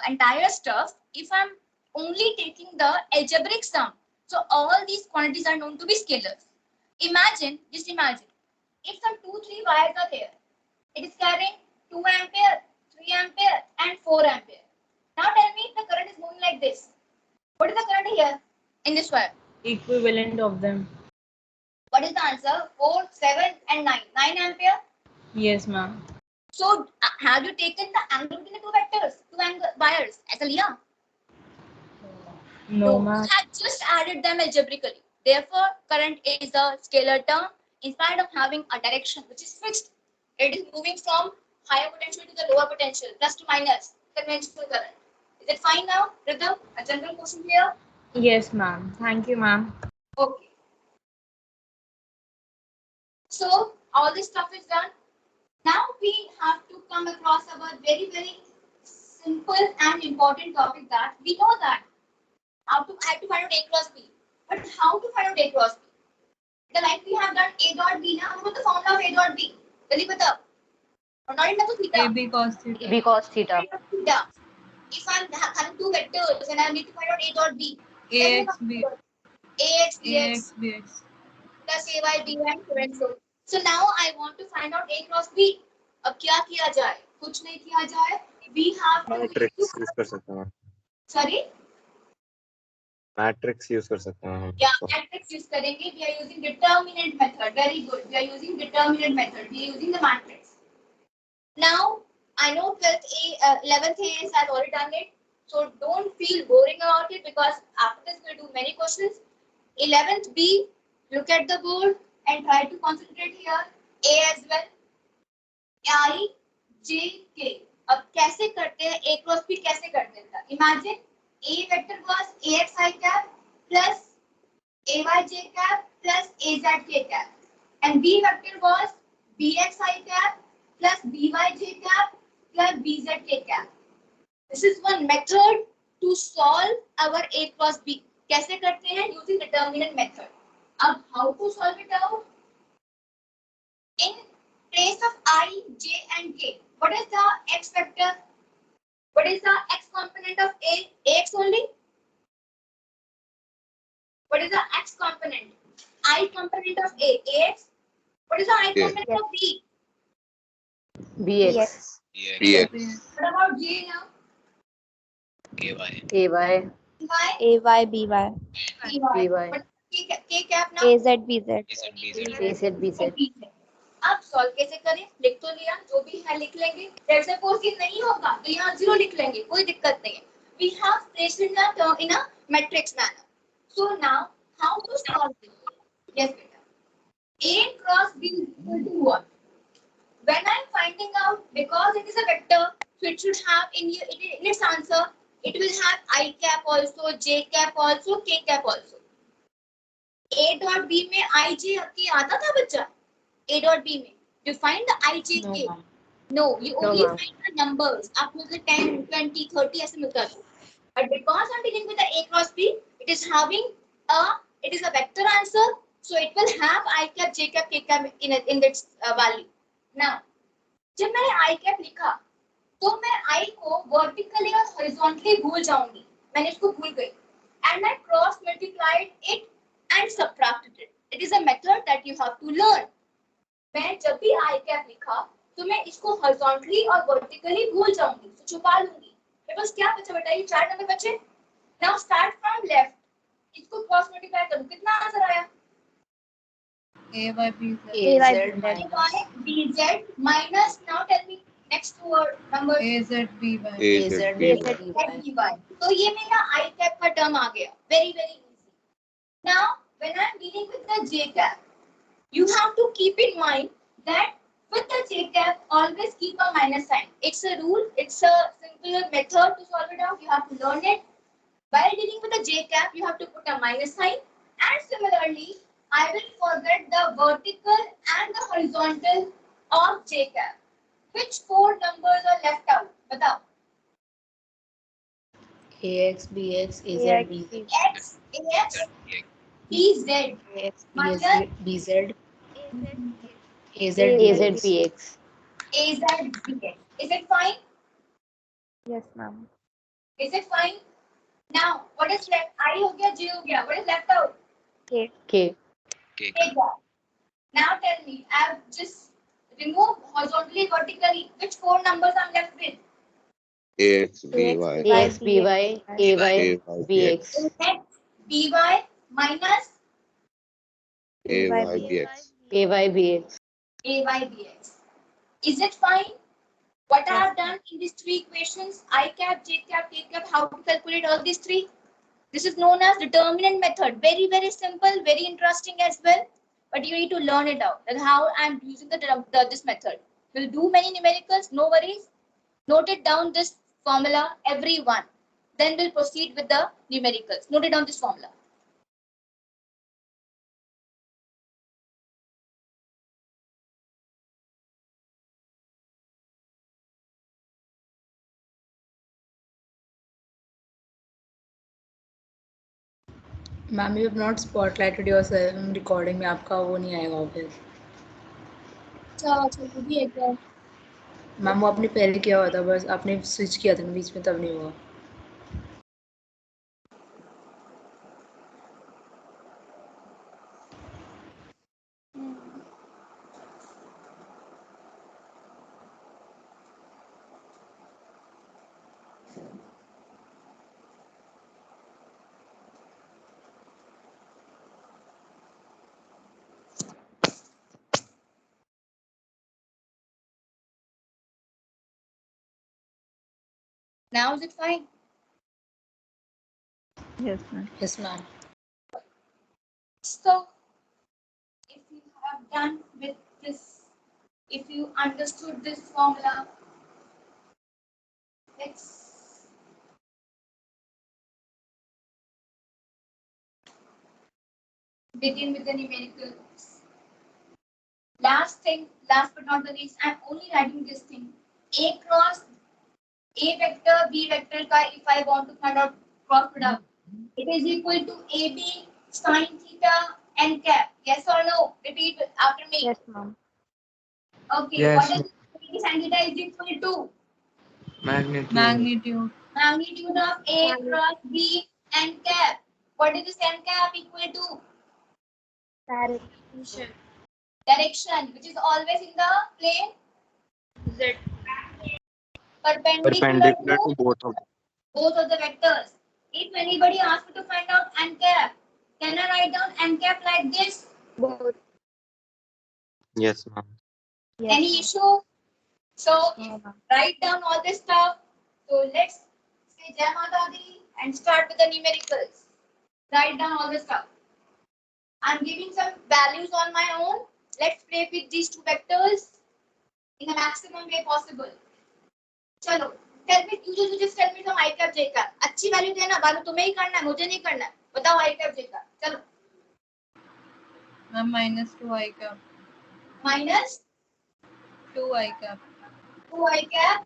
entire stuff if I'm only taking the algebraic sum. So all these quantities are known to be scalars. Imagine, just imagine, if some 2-3 wires are there, it is carrying 2 ampere, 3 ampere, and 4 ampere. Now tell me if the current is moving like this. What is the current here in this wire? Equivalent of them. What is the answer? 4, 7, and 9. 9 ampere. Yes, ma'am. So have you taken the angle between the two vectors, two angle wires as a liya? No, ma'am. You have just added them algebraically. Therefore, current is a scalar term instead of having a direction which is fixed. It is moving from higher potential to the lower potential, plus to minus, conventional current. Is it fine now, Rhythm? A general question here? Yes, ma'am. Thank you, ma'am. Okay. So, all this stuff is done. Now we have to come across our very, very simple and important topic that we know that I have to find out A cross B. But how to find out A cross B? The like we have done A dot B now, what is the formula of A dot B? Jल्दी बताओ. Or not into theta. AB cos theta. AB cos theta. Theta. If I'm having two vectors and I need to find out A dot B. AX B. AX BX AX BX. plus AY BY and so and so. So now I want to find out A cross B. अब क्या किया जाए? कुछ नहीं किया जाए. We have to matrix use कर सकते हैं. Sorry? मैट्रिक्स यूज कर सकते हैं. Yeah, matrix use करेंगे. We are using determinant method. Very good. We are using determinant method. We are using the matrix. Now, I know 12th A, 11th AS has already done it. So don't feel boring about it because after this we'll do many questions. 11th B, look at the board and try to concentrate here. A as well. I, J, K. अब कैसे करते हैं A cross B कैसे करते हैं? Imagine A vector was AX I cap plus AY J cap plus AZ K cap and B vector was BX I cap plus BY J cap plus BZ K cap. This is one method to solve our A cross B. कैसे करते हैं? Using determinant method. अब how to solve it out? In place of I, J and K, what is the X vector? What is the X component of A? AX only? What is the X component? I component of A, AX. What is the I component of B? BX. BX. What about J now? KY. AY. Y, AY, BY, BY. What is K cap now? AZ, BZ. AZ, BZ. अब solve कैसे करें? लिख तो लिया, जो भी है लिख लेंगे. Let's suppose कि नहीं होगा तो यहाँ 0 लिख लेंगे, कोई दिक्कत नहीं है. We have placed in a matrix manner. So now how to solve this? Yes, beta. A cross B is equal to what? When I'm finding out, because it is a vector, so it should have in its answer, it will have I cap also, J cap also, K cap also. A dot B में I J के आता था बच्चा? A dot B में. You find the I J K. No, you only find the numbers. आपको मतलब 10, 20, 30 ऐसे मिलता है. But because I'm dealing with the A cross B, it is a vector answer, so it will have I cap, J cap, K cap in its value. Now, जब मैंने I cap लिखा, तो मैं I को vertically और horizontally भूल जाऊंगी. मैंने इसको भूल गई. And I cross multiplied it and subtracted it. It is a method that you have to learn. मैं जब भी I cap लिखा, तो मैं इसको horizontally और vertically भूल जाऊंगी, तो छुपा लूंगी. मेरे पास क्या बचा बेटा? ये 4 नंबर बचे. Now start from left. इसको cross multiply करूं, कितना आंसर आया? AY BZ. AY BZ minus. Now tell me next two numbers. AZ BY. AZ, BY. तो ये मेरा I cap का term आ गया. Very very easy. Now when I'm dealing with the J cap, you have to keep in mind that with the J cap, always keep a minus sign. It's a rule. It's a simple method to solve it out. You have to learn it. While dealing with the J cap, you have to put a minus sign. And similarly, I will forget the vertical and the horizontal of J cap. Which 4 numbers are left out? Batao. AX, BX, AZ, AX, BZ. X, AX, BZ. AX, Minus BZ, AZ, AZ, BX. BX. AZ, BX. Is it fine? Yes, ma'am. Is it fine? Now, what is left? I हो गया, J हो गया. What is left out? K. K K gap. Now tell me, I've just removed horizontally, vertically. Which four numbers I'm left with? AX, AX, BY, BY, AY, AY, BX. So next, BY minus AY, BX. AY, BX. AY BX. Is it fine? What I have done in these three equations, I cap, J cap, K cap, how to calculate all these three? This is known as determinant method. Very, very simple, very interesting as well. But you need to learn it out. That's how I'm using this method. We'll do many numericals, no worries. Note it down this formula, everyone. Then we'll proceed with the numericals. Note it down this formula. Ma'am you have not spotlighted yourself recording में आपका वो नहीं आएगा फिर चलो भी एक बार ma'am वो आपने पहले किया हुआ था बस आपने स्विच किया था बीच में तब नहीं हुआ Now is it fine? Yes, ma'am. Yes ma'am So, if you have done with this, if you understood this formula, let's begin with the numericals. Last but not the least, I'm only writing this thing. A cross A vector, B vector ka if I want to find out cross product, it is equal to AB sine theta n cap. Yes or no? Repeat after me. Yes, ma'am. Okay. Yes. What is AB sine theta is equal to? Magnitude. Magnitude of A cross B n cap. What is this n cap equal to? Direction. Direction, which is always in the plane Z. perpendicular Perpendicular to both of them. both of the vectors. If anybody asks me to find out n cap, can I write down n cap like this? Both. Yes, ma'am. Yes. Any issue? So No, ma'am. write down all this stuff. So let's say Jai Mata Di and start with the numericals. Write down all this stuff. I'm giving some values on my own. Let's play with these two vectors in the maximum way possible. चलो, tell me, you just tell me some I cap J cap. अच्छी value देना, बालू तुम्हें ही करना है, मुझे नहीं करना है. बताओ I cap J cap. चलो. Ma'am, minus 2 I cap. Minus 2 I cap. 2 I cap.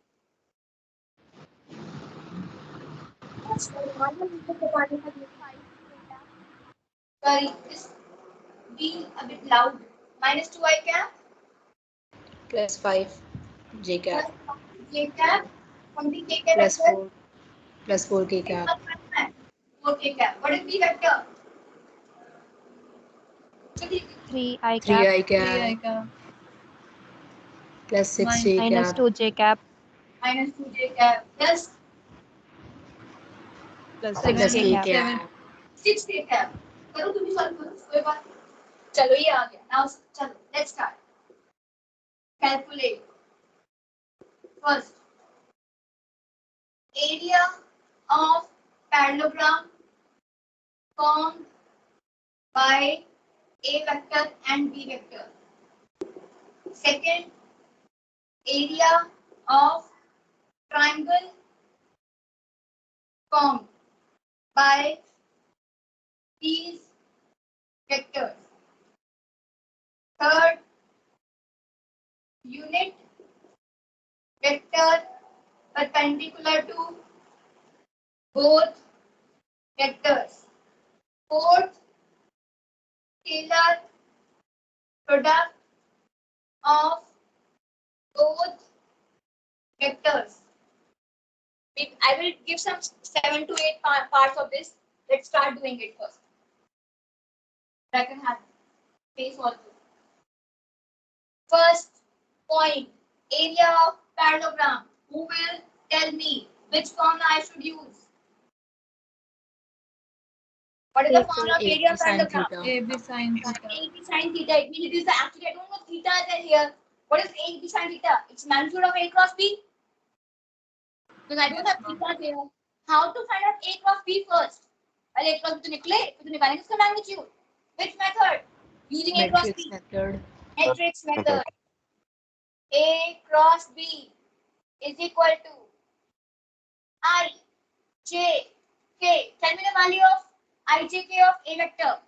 Sorry, this be a bit loud. Minus 2 I cap. Plus 5 J cap J cap. Something K cap plus as well. 4 plus 4 K cap 4 K cap. What is B vector? 3 I 3 cap I 3 I cap cap. Plus 6 J minus cap 2 J cap Minus 2 J cap plus plus 6 plus K K cap. cap 6 K cap. करो तुम भी solve करो कोई बात नहीं. चलो ये आ गया. Now चलो let's start. Calculate. First, area of parallelogram formed by A vector and B vector. Second, area of triangle formed by these vectors. Third, unit vector perpendicular to both vectors. Fourth, scalar product of both vectors with I will give some 7 to 8 parts of this. Let's start doing it first. I can have space also. First point, area of parallelogram. Who will tell me which formula I should use? What is the formula of area of parallelogram? AB sin theta. AB sin theta. It means it is the actually I don't know theta is there here. What is AB sin theta? It's magnitude of A cross B. Because I don't have theta here. How to find out A cross B first? Well, A cross B to निकले, तो निकालेंगे इसका magnitude. Which method? Using A cross B. Matrix method. A cross B is equal to I, J, K. Tell me the value of I, J, K of A vector.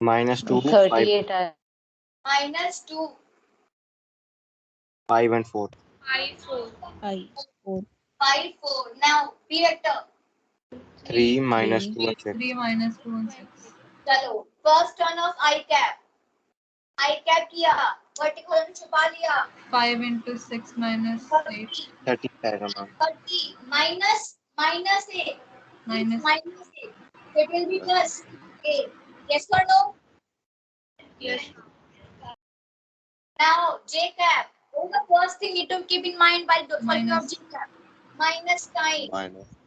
-2, 38. Minus 2. 5 and 4. 5, 4. Now, B vector. 3 minus 2 and 6. 3 minus 2 and 6. चलो, first turn of I cap. I cap किया, vertical में छुपा लिया. 5 into 6 minus 8. 30 आएगा ma'am. 30 minus A. Minus. Minus A. It will be plus A. Yes or no? Yes. Now, J cap. What is the first thing you need to keep in mind while solving of J cap? Minus sign.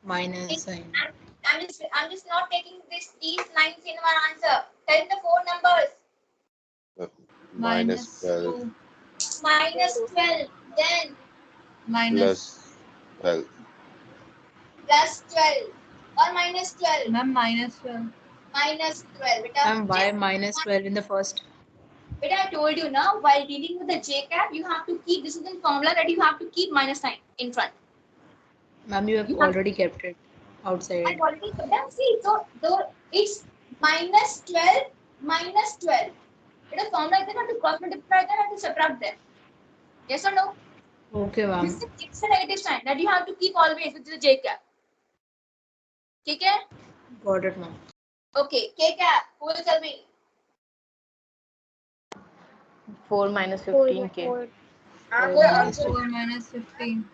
Minus sign. I'm just not taking these lines in my answer. Tell me the 4 numbers. Minus 12 Minus 12. Then Minus. plus 12. plus 12. Or minus 12. Ma'am, minus 12. Minus 12. Beta, And why minus 12 in the first? Beta, I told you now, while dealing with the J cap, you have to keep, this is the formula that you have to keep minus sign in front. Ma'am, you have already kept it outside. I've already put them. See, so it's minus 12 minus 12. It is formula, you have to cross multiply them and to subtract them. Yes or no? Okay, ma'am. It's a negative sign that you have to keep always with the J cap. Okay? Got it, ma'am. Okay, K cap. Who will tell me? 4 minus 15K. 4 minus 15.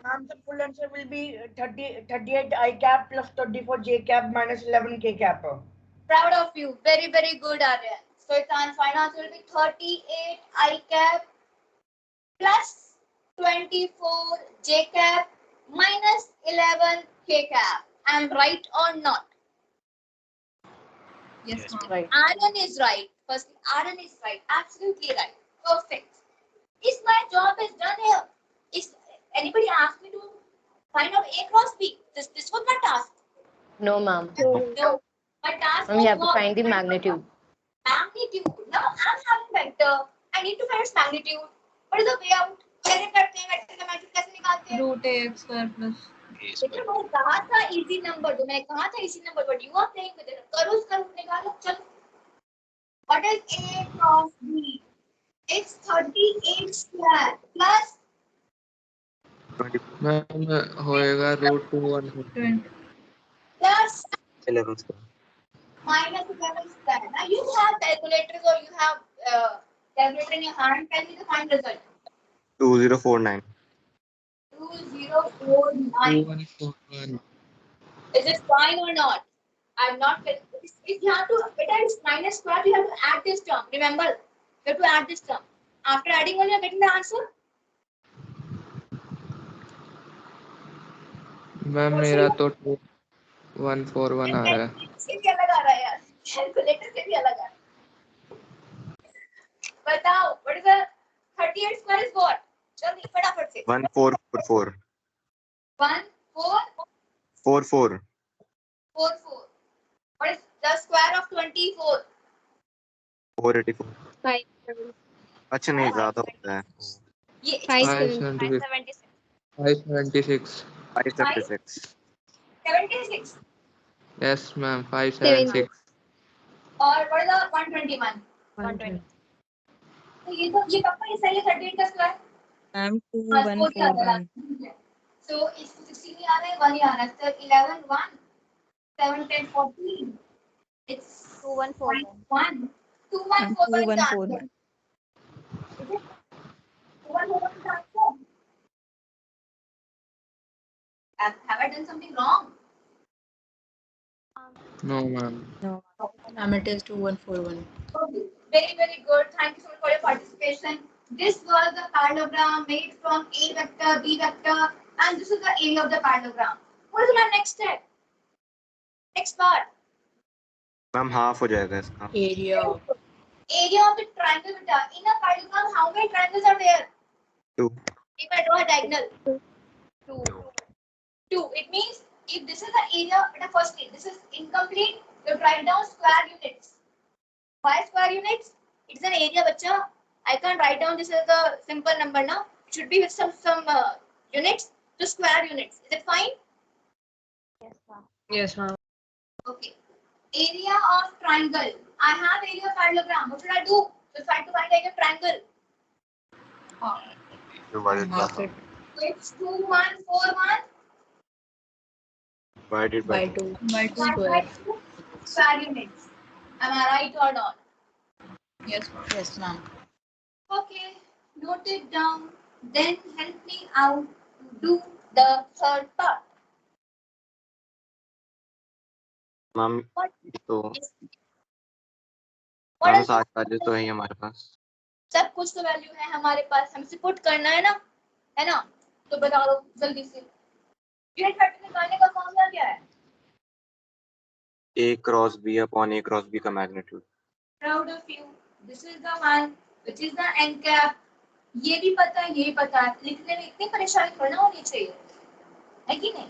Ma'am, the full answer will be 38 I cap plus 24 J cap minus 11 K cap. Proud of you. Very, very good, Aryan. So its final answer will be 38 I cap plus 24 J cap minus 11 K cap. I'm right or not? Yes, ma'am. Right. Aryan is right. Firstly, Aryan is right. Absolutely right. Perfect. Is my job is done here? Is anybody asked me to find out A cross B? This was my task. No, ma'am. No. My task Ma'am, was you have to what? find the magnitude. Magnitude. Now I'm having vector. I need to find its magnitude. What is the way out? कैसे करते हैं vector का magnitude कैसे निकालते हैं? Root ax square plus. बेटा मैंने कहा था इजी नंबर दो. मैंने कहा था easy number but you are playing with it. करो उसका रूट निकालो. चलो. What is A cross B? It's 38 square plus ma'am होएगा √2 plus 11 square. minus 11 square. Now you have calculators or you have calculator in your hand. Tell me the final result. 2049. 2049. 2141. Is it fine or not? I'm not. If you have to, better it's minus square. You have to add this term. Remember, you have to add this term. After adding one, you are getting the answer. Ma'am मेरा तो 2141 आ रहा है. इससे भी अलग आ रहा है यार. कैलकुलेटर से भी अलग आ रहा है. बताओ. What is the 38 square is what? जल्दी फटाफट से. 1444. 1444. 44. What is the square of 24? 484. 5 अच्छा नहीं ज्यादा होता है. ये 576. 576. 576. 76. Yes, ma'am. 576. और what is the 121? 120. तो ये कब का हिस्सा है 38 का स्क्वायर? Ma'am, 2141. So इसको 16 ही आ रहा है 1 ही आ रहा है. So 11 1 7 10 14. It's 2141. 2141 is the answer. Is it? 2141 is the answer. Have I done something wrong? No, ma'am. No. Ma'am, it is 2141. Okay. Very, very good. Thank you so much for your participation. This was the parallelogram made from A vector, B vector, and this is the area of the parallelogram. What is my next step? Next part. Ma'am half हो जाएगा इसका. Area. Area of the triangle beta. In a parallelogram, how many triangles are there? 2. If I draw a diagonal. 2. 2. It means if this is the area, beta, firstly, this is incomplete, you write down square units. Why square units? It's an area, bacha. I can't write down this as a simple number now. It should be with some units. So square units. Is it fine? Yes, ma'am. Okay. Area of triangle. I have area of parallelogram. What should I do? So try to find like a triangle. Divided by Half it So it's 2, 1, 4, 1. divided by by 2. 2 By 2. square. Square units. Am I right or not? Yes, ma'am. Yes, ma'am. Okay. Note it down. Then help me out to do the third part. Ma'am What? तो What ma'am else? 7 charges तो है ही हमारे पास. सब कुछ तो value है हमारे पास, हमसे पुट करना है ना, तो बता दो जल्दी से. यूनिट वेक्टर निकालने का फॉर्मूला क्या है? A cross B upon A cross B का magnitude. Proud of you. This is the one which is the n cap. ये भी पता है, ये पता है, लिखने में इतनी परेशानी थोड़ा होनी चाहिए, है कि नहीं?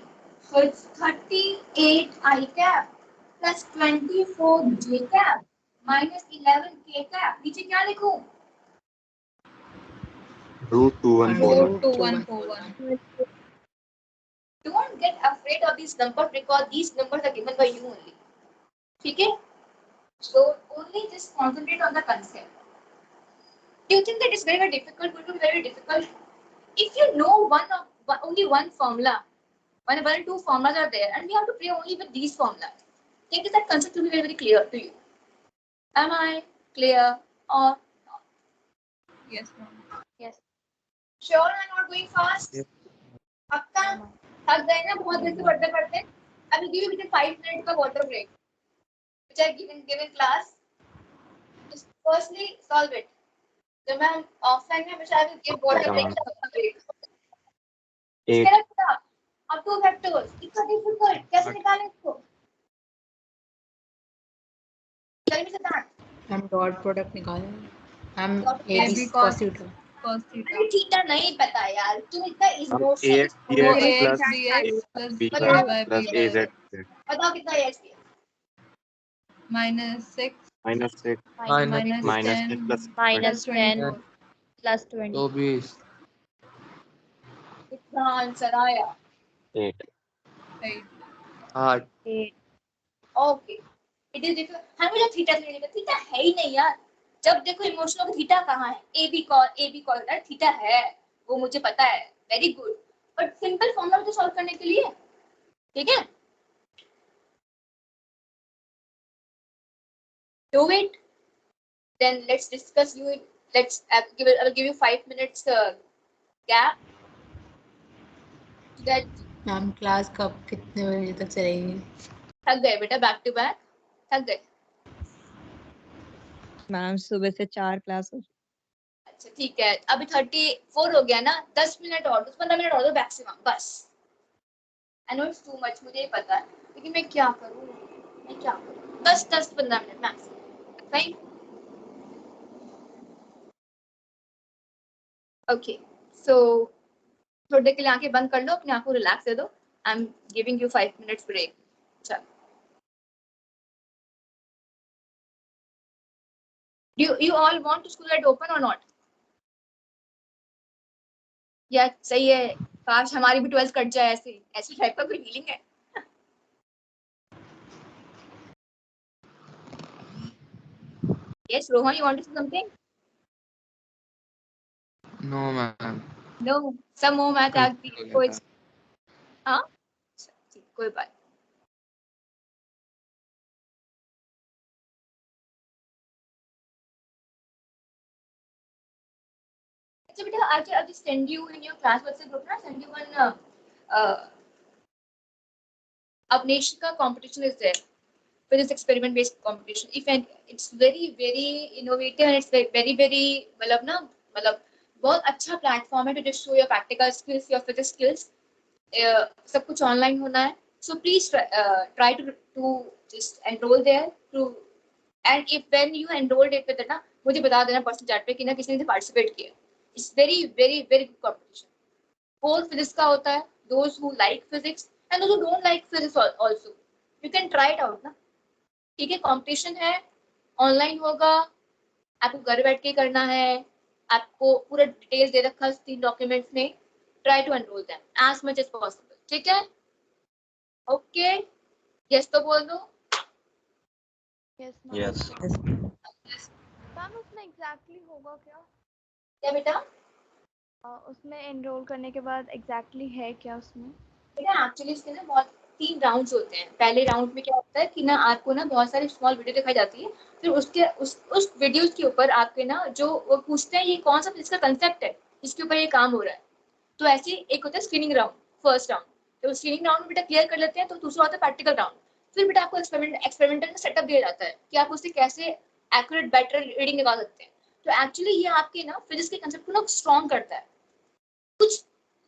So it's 38 I cap plus 24 J cap minus 11 K cap. नीचे क्या लिखूं? Root 2141. 2141. Don't get afraid of these numbers because these numbers are given by you only. ठीक है? So only just concentrate on the concept. Do you think that it's very, very difficult? Going to be very difficult. If you know only one formula, one or two formulas are there, and we have to play only with these formulas. Think that concept will be very, very clear to you. Am I clear or not? Yes, ma'am. Yes. Sure, I'm not going fast. पक्का थक गए ना बहुत देर से पढ़ते पढ़ते. I will give you within 5 minutes का water break, which I given class. Just firstly solve it. जब मैं ऑफलाइन में हमेशा I will give water break. एक अब 2 factors. इतना difficult कैसे निकालें इसको? चलिए मिस्टर दान. हम डॉट प्रोडक्ट निकालें. हम AB AB cos cos theta. cos theta. अरे थीटा नहीं पता यार, तुम इतना emotional. AX AX plus BX plus B A by plus B AZ बताओ कितना है इसकी? minus 6 minus 6 minus minus 10 10 plus plus 24. Plus 20. तो 20. कितना आंसर आया? 8. 8. ओके. It is different. हम मुझे थीटा से लेकर थीटा है ही नहीं यार. जब देखो इमोशनल थीटा कहाँ है? AB cos यार थीटा है, वो मुझे पता है. Very good. But simple formula तो सॉल्व करने के लिए, ठीक है? Do it. Then let's discuss you. Let's I will give you 5 minutes gap. That ma'am class कब कितने बजे तक चलेगी? थक गए बेटा, बैक टू बैक थक गए. मैम सुबह से 4 क्लास हो. अच्छा ठीक है, अभी 34 हो गया ना, 10 मिनट और 15 मिनट और दो मैक्सिमम बस. I know it's too much, मुझे ही पता है, लेकिन मैं क्या करूं, बस 10-15 मिनट मैक्सिमम. फाइन. ओके. सो थोड़ी देर के लिए आंखें बंद कर लो, अपने आंखों को रिलैक्स दे दो. I am giving you 5 minutes break. चलो. Do you all want to school at open or not? या सही है, काश हमारी भी 12th कट जाए ऐसे टाइप का कोई फीलिंग है. Yes, Rohan, you want to say something? No, ma'am. No, some more math आ गई कोई. हाँ ठीक, कोई बात. अच्छा बेटा, I'll just send you in your class WhatsApp group ना, send you one Abneshika competition is there for this experiment based competition. If it's very innovative and it's very मतलब ना मतलब बहुत अच्छा प्लेटफॉर्म है to just show your practical skills, your physics skills. सब कुछ online होना है. So please try to just enroll there to, and if when you enrolled it with ना मुझे बता देना पर्सनल चैट पे कि ना किसी ने पार्टिसिपेट किया. It's very good competition. Whole physics का होता है. Those who like physics and those who don't like physics also, you can try it out ना. ठीक है, कंपटीशन है, ऑनलाइन होगा, आपको घर बैठ के करना है, आपको पूरा डिटेल्स दे रखा है 3 डॉक्यूमेंट्स में. Try to enrol them as much as possible. ठीक है, ओके, यस तो बोल दो. Yes. मैम उसमें एग्जैक्टली होगा क्या? क्या बेटा? उसमें एनरोल करने के बाद एग्जैक्टली है क्या उसमें? बेटा एक्चुअली इसके ना बहुत 3 राउंड्स होते हैं. पहले राउंड में क्या होता है कि ना आपको ना बहुत सारी स्मॉल वीडियो दिखाई जाती है, फिर उसके उस वीडियोस के ऊपर आपके ना जो वो पूछते हैं ये कौन सा इसका कंसेप्ट है, इसके ऊपर ये काम हो रहा है. तो ऐसे एक होता है स्क्रीनिंग राउंड, फर्स्ट राउंड. तो स्क्रीनिंग राउंड में बेटा क्लियर कर लेते हैं तो दूसरा होता है प्रैक्टिकल राउंड. फिर बेटा आपको एक्सपेरिमेंटल में सेटअप दिया जाता है कि आप उससे कैसे एक्यूरेट बेटर रीडिंग निकाल सकते हैं. तो एक्चुअली ये आपके ना फिजिक्स के कंसेप्ट को ना स्ट्रॉन्ग करता है. कुछ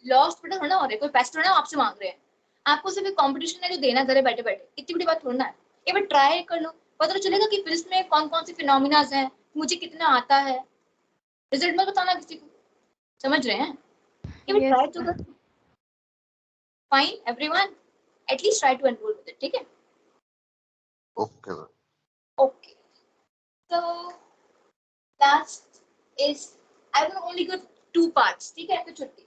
लॉस्ट बेटा थोड़ा ना हो रहा है, कोई पैसे थोड़ा ना आपसे मांग रहे हैं, आपको सिर्फ एक कंपटीशन है जो देना करे बैठे बैठे. इतनी बड़ी बात थोड़ा ना है. एक बार ट्राई कर लो, पता तो चलेगा कि फिजिक्स में कौन कौन से फिनोमिनाज हैं, मुझे कितना आता है. रिजल्ट मत बताना किसी को, समझ रहे हैं? एक बार ट्राई तो कर. Fine everyone, at least try to enrol with it. ठीक है, Okay. Okay. So last is I will only go 2 parts. ठीक है, तो छुट्टी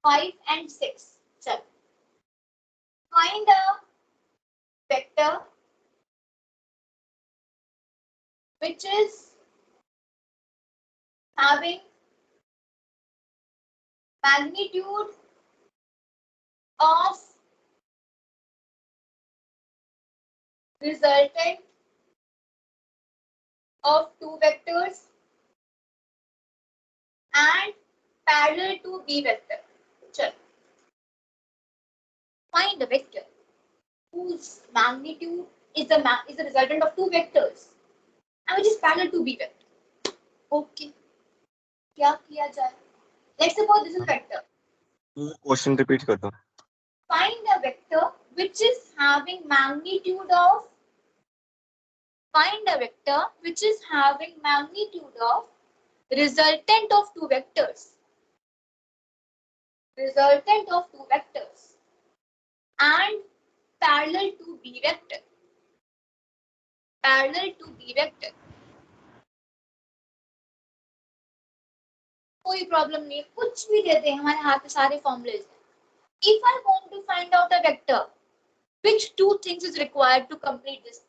5 and 6. चलो, find a vector which is having magnitude of resultant of 2 vectors and parallel to B vector. Chalo. Find a vector whose magnitude is the resultant of 2 vectors and which is parallel to B vector. Okay. क्या किया जाए? Let's suppose this is vector. Question repeat कर दो. Find a vector which is having magnitude of. Find a vector which is having magnitude of resultant of 2 vectors. Resultant of 2 vectors and parallel to B vector. Parallel to B vector. कोई problem नहीं है, कुछ भी दे दें, हमारे हाथ में सारे फॉर्मूलेज हैं. If I want to find out a vector, which 2 things is required to complete this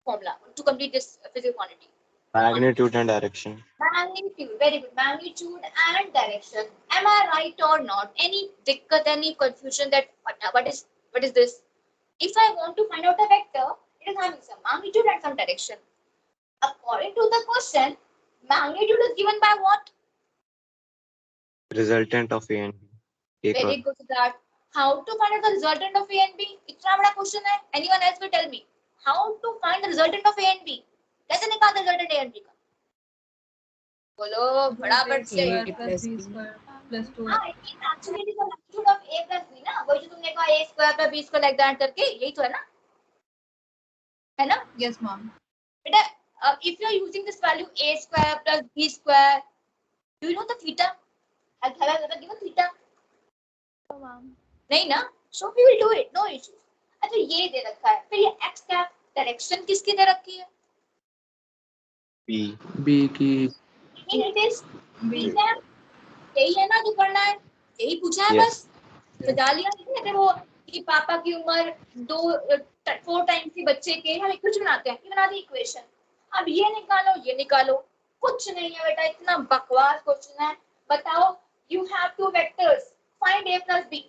formula, to complete this physical quantity? Magnitude and direction. Magnitude, very good. Magnitude and direction. Am I right or not? Any dikkat, any confusion that what is this? If I want to find out a vector, it is having some magnitude and some direction. According to the question, magnitude is given by what? Resultant of A and B. Very good, Siddharth. How to find out the resultant of A and B? इतना बड़ा question है. Anyone else will tell me how to find the resultant of A and B? कैसे निकालते resultant A and B का? बोलो फटाफट से. A plus B square plus 2. हाँ, actually it is the magnitude of A plus B ना. वही जो तुमने कहा A square plus B square like that करके, यही तो है ना? है ना? Yes, ma'am. बेटा, if you are using this value A square plus B square, do you know the theta? Have I ever given theta? No, ma'am. नहीं ना? So we will do it, no issues. अच्छा, ये दे रखा है. फिर ये x cap direction किसकी दे रखी है? B की. It is B cap. यही है ना जो करना है? यही पूछा है बस. सजा लिया नहीं है वो कि पापा की उम्र 4 टाइम्स की बच्चे के, हम कुछ बनाते हैं, बना दी इक्वेशन. अब ये निकालो, कुछ नहीं है बेटा, इतना बकवास क्वेश्चन है. बताओ, you have 2 vectors, find A plus B.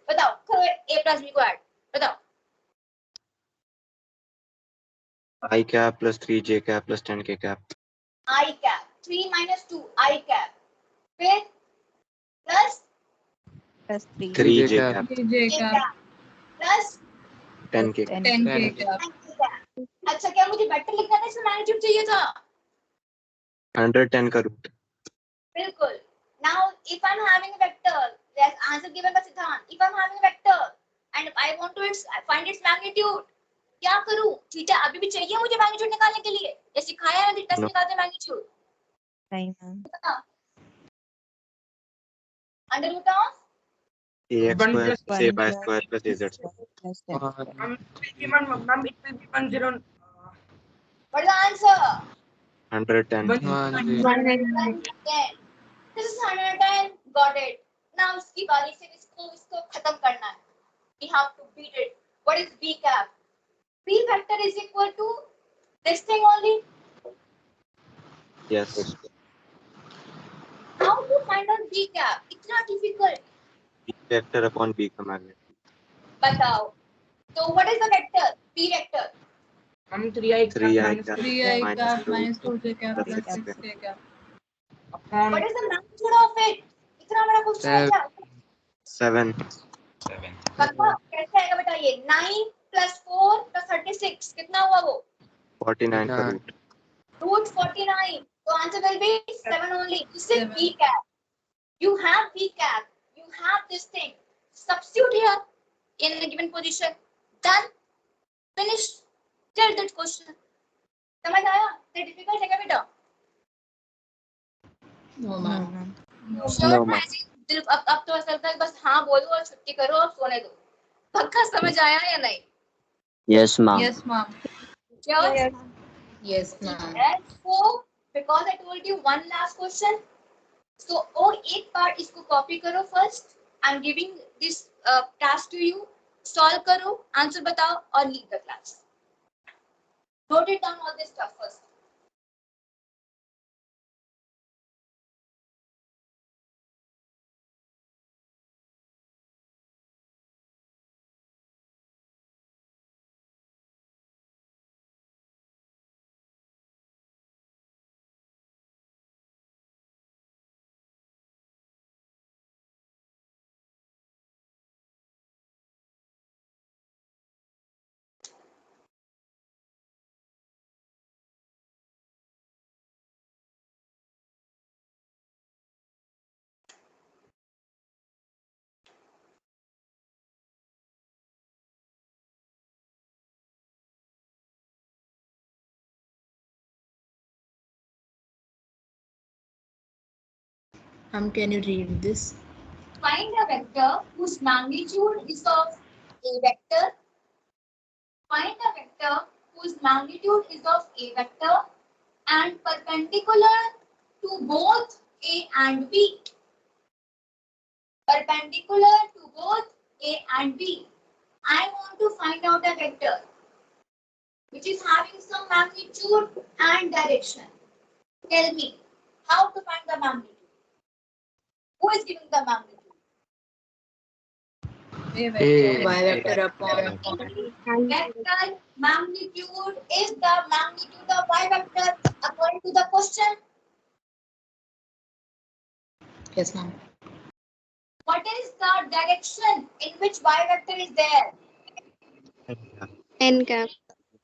बताओ, करो A plus B को ऐड. बताओ. I cap plus 3j cap plus 10k cap. I cap 3 minus 2 I cap फिर plus 3 3j cap. 3j cap plus 10k. 10k cap. अच्छा क्या मुझे vector लिखना था, इसमें मैग्नीट्यूड चाहिए था? 110 का रूट. बिल्कुल. Now if I'm having a vector, there's answer given by Siddhant. If I'm having a vector and I want to find its magnitude, क्या करूं? थीटा अभी भी चाहिए मुझे मैग्नीट्यूड निकालने के लिए? ये सिखाया है टेस्ट निकालते मैग्नीट्यूड. नहीं ma'am. Under root of ax square plus a by square plus az square. Ma'am, it will be 10. what is the answer? 110. 110. This is 110. Got it. Now इसकी बारी से इसको खत्म करना है. We have to beat it. What is b cap? B vector is equal to this thing only. Yes. How to find out b cap? इतना difficult. B vector upon B का magnitude. बताओ. So what is the vector? B vector. Ma'am, 3i cap 3i cap minus 2j cap plus 6k cap. What is the magnitude of it? इतना बड़ा question है क्या? 7. पक्का कैसे आएगा बताइए? 9 plus 4 plus 36 कितना हुआ वो? 49 का root. Root 49. So answer will be 7 only. This is b cap. You have b cap. You have this thing. Substitute here in a given position. Done. Finished. Till that question. समझ आया? ये difficult है क्या बेटा? No ma'am. Sure, दिल अब तो ऐसा लगता है बस हाँ बोलो और छुट्टी करो और सोने दो. पक्का समझ आया या नहीं? Yes, ma'am. Yes, ma'am. Yes. Yes ma'am. So because I told you one last question, so और एक बार इसको कॉपी करो first. I'm giving this task to you. Solve करो, answer बताओ और leave the class. Note it down all this stuff first. Can you read this? Find a vector whose magnitude is of a vector. Find a vector whose magnitude is of a vector and perpendicular to both A and B. Perpendicular to both A and B. I want to find out a vector which is having some magnitude and direction. Tell me how to find the magnitude. Who is giving the magnitude? Y vector upon Vector magnitude is the magnitude of y vector according to the question. Yes ma'am. What is the direction in which y vector is there? N cap.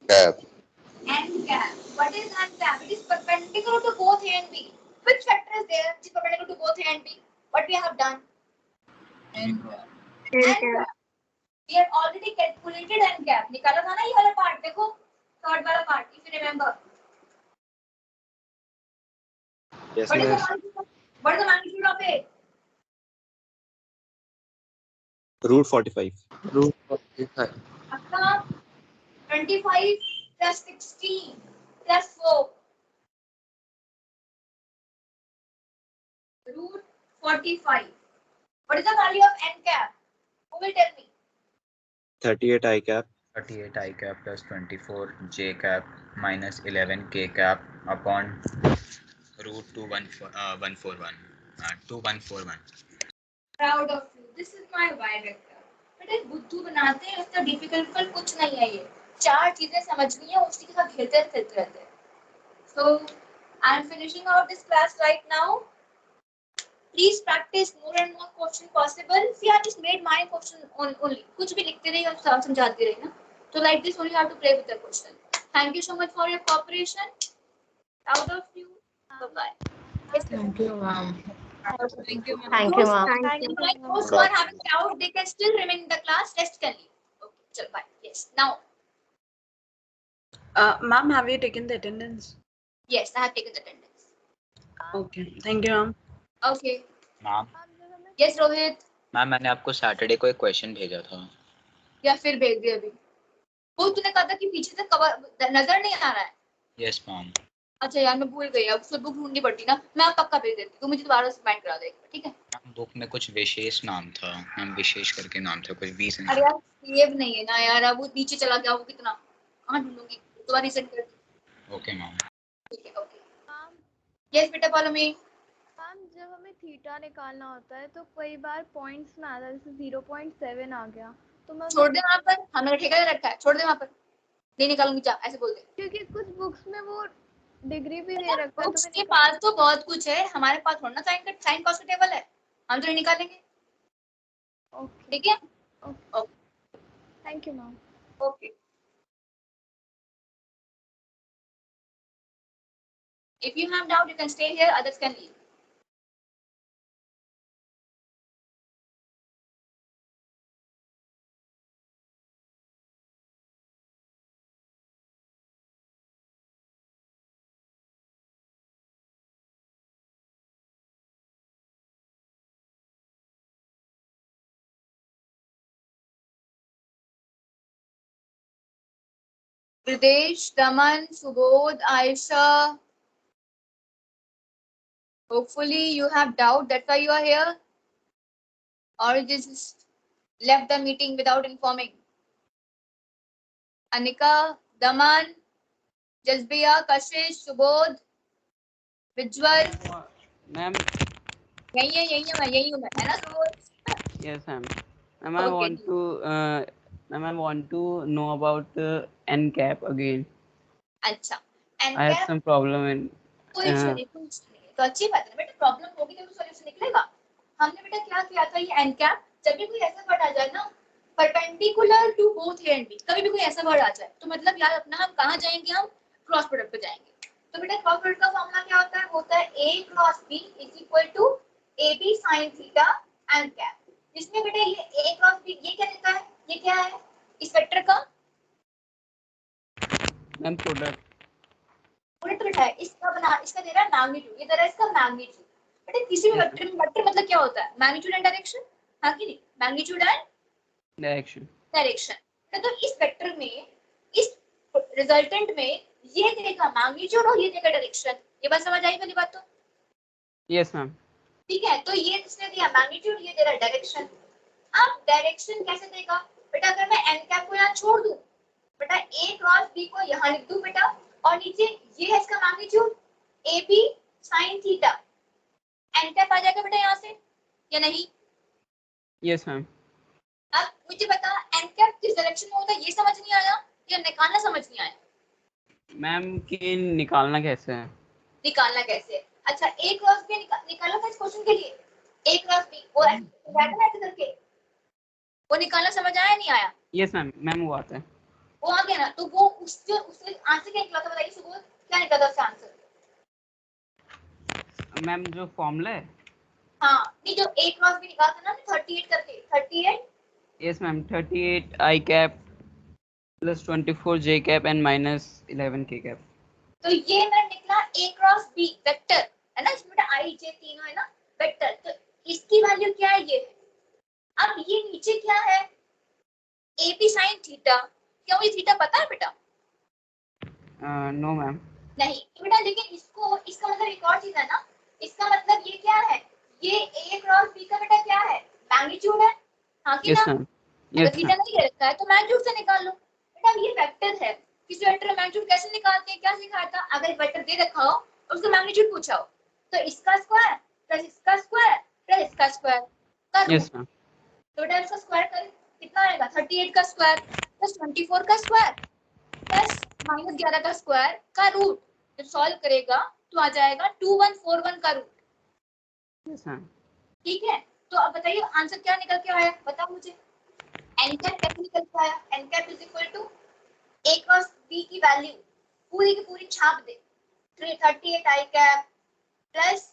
N cap. What is n cap? It is perpendicular to both A and B. Which vector is there which is perpendicular to both A and B? What we have done? N cap. N cap. We have already calculated n cap. निकाला था ना ये वाला part देखो third वाला part if you remember. Yes, What is yes. what is the magnitude of A? Root 45. Root 45. Akka 25 plus 16 plus 4. Root 45. What is the value of n cap? Who will tell me? 38 I cap. 38 I cap plus 24 J cap minus 11 K cap upon root 2141. 2141. Proud of you. This is my y vector. बेटे बुद्धू बनाते हैं उसका difficult कुछ नहीं है ये. चार चीजें समझनी है उसी के साथ खेलते रहते हैं. So I am finishing out this class right now. Please practice more and more question possible. See, I just made my question only. कुछ भी लिखते रहिए और समझाते रहिए ना. So like this only you have to play with the question. Thank you so much for your cooperation. Proud of you. Bye bye. Thank you, ma'am. Thank you, ma'am. Thank you, ma'am. Those who are having doubt, they can still remain in the class. Rest can leave. Okay, chalo, bye. Yes. Now, Ma'am, have you taken the attendance? yes, I have taken the attendance. Okay. Thank you, ma'am. Okay. Ma'am Yes, Rohit. Ma'am मैंने आपको Saturday को एक question भेजा था. या फिर भेज दिया अभी. वो तूने कहा था कि पीछे से कवर नजर नहीं आ रहा है. Yes ma'am. अच्छा यार मैं भूल गई. अब उसको बुक ढूंढनी पड़ती ना. मैं अब पक्का भेज देती हूँ. तू मुझे दोबारा से फाइंड करा देगा. ठीक है. बुक में कुछ विशेष नाम था मैम. विशेष करके नाम था कुछ 20. अरे यार सेव नहीं है ना यार. अब वो नीचे चला गया. वो कितना कहाँ ढूंढूंगी. दोबारा रीसेट कर. Okay ma'am. ठीक है. ओके. यस बेटा फॉलो मी. मैम जब हमें थीटा निकालना होता है तो कई बार पॉइंट्स में आता है. जैसे 0.7 आ गया तो मैं छोड़ दे वहाँ पर. हमने ठेका दे रखा है. छोड़ दे वहाँ पर. नहीं निकालूंगी जा. ऐसे बोल दे. क्योंकि कुछ बुक्स में वो डिग्री भी दे रखा है. उसके पास तो बहुत कुछ है. हमारे पास थोड़ा ना साइन कॉस का टेबल है. हम तो नहीं निकालेंगे. ठीक है. Thank you ma'am. Okay. If you have doubt, you can stay here. Others can leave. Pradesh, Daman, Subodh, Aisha. Hopefully you have doubt. That's why you are here. Or you just left the meeting without informing. Anika, Daman, Jazbiya, Kashish, Subodh, Vijwal. Ma'am यही हूँ मैं है ना Subodh. yes ma'am. Ma'am I want to know about n cap again. अच्छा. I have some problem in कोई issue नहीं. तो अच्छी बात है बेटा. प्रॉब्लम होगी तो सॉल्यूशन निकलेगा. हमने बेटा क्या किया था. ये n cap जब भी कोई ऐसा वर्ड आ जाए ना perpendicular to both A and B. कभी भी कोई ऐसा वर्ड आ जाए तो मतलब यार अपना हम कहाँ जाएंगे. हम क्रॉस प्रोडक्ट पे जाएंगे. तो बेटा क्रॉस प्रोडक्ट का फॉर्मूला क्या होता है. होता है a cross b is equal to ab sin theta n cap. इसमें बेटा ये a क्रॉस b ये क्या देता है. ये क्या है इस वेक्टर का मैम प्रोडक्ट बेटा है. इसका दे रहा है मैग्नीट्यूड. ये दे रहा है इसका मैग्नीट्यूड. बेटा किसी भी वेक्टर में वेक्टर मतलब क्या होता है. Magnitude and direction. हाँ कि नहीं. Magnitude and direction. तो इस वेक्टर में इस रिजल्टेंट में ये देगा मैग्नीट्यूड और ये देगा डायरेक्शन. ये बात समझ आई वाली बात. तो यस मैम. ठीक है. तो ये इसने दिया मैग्नीट्यूड. ये दे रहा डायरेक्शन. अब डायरेक्शन कैसे देगा बेटा. अगर मैं n कैप को यहाँ छोड़ दूं बेटा a क्रॉस b को यहाँ लिख दूं बेटा और नीचे ये है इसका magnitude ab sin theta. n cap आ जाएगा बेटा यहाँ से या नहीं. Yes ma'am. अब मुझे बता n कैप किस डायरेक्शन में होता है. ये समझ नहीं आया या निकालना समझ नहीं आया. मैम कि निकालना कैसे है. निकालना कैसे. अच्छा a क्रॉस b निकालना था इस क्वेश्चन के लिए. a क्रॉस b वो ऐसे करके वो निकालना समझ आया नहीं आया. Yes ma'am. मैम वो आता है. वो आ गया ना. तो वो उससे आंसर क्या निकला था बताइए सुबोध. क्या निकला था उसका आंसर. मैम जो फॉर्मूला है. हाँ नहीं जो a क्रॉस b निकाला था ना 38 करके 38. Yes ma'am 38 i cap plus 24 j cap and minus 11 k cap. तो ये मेरा निकला a क्रॉस b वेक्टर है ना. इसमें बेटा i j तीनों है ना वेक्टर. तो इसकी वैल्यू क्या है. ये अब ये नीचे क्या है ab sin थीटा. क्या मुझे थीटा पता है बेटा. No ma'am. नहीं तो बेटा लेकिन इसको इसका मतलब एक और चीज है ना. इसका मतलब ये क्या है. ये a क्रॉस b का बेटा क्या है मैग्नीट्यूड है. हाँ कि ना. अगर थीटा नहीं दे रखा है तो मैग्नीट्यूड से निकाल लो बेटा. ये वेक्टर है. किसी वेक्टर का मैग्नीट्यूड कैसे निकालते हैं. क्या सिखाया था. अगर वेक्टर दे रखा हो और उसका मैग्नीट्यूड पूछा हो तो इसका स्क्वायर प्लस इसका स्क्वायर प्लस इसका स्क्वायर कर. Yes ma'am. तो बेटा इसका स्क्वायर करें कितना आएगा. 38 का स्क्वायर प्लस 24 का स्क्वायर प्लस माइनस 11 का स्क्वायर का रूट. जब सॉल्व करेगा तो आ जाएगा 2141 का रूट. Yes ma'am. ठीक है. तो अब बताइए आंसर क्या निकल के आया. बताओ मुझे. एन कैप कैसे निकल के आया? N cap is equal to A cross B की वैल्यू पूरी की पूरी छाप दे, 38 i cap plus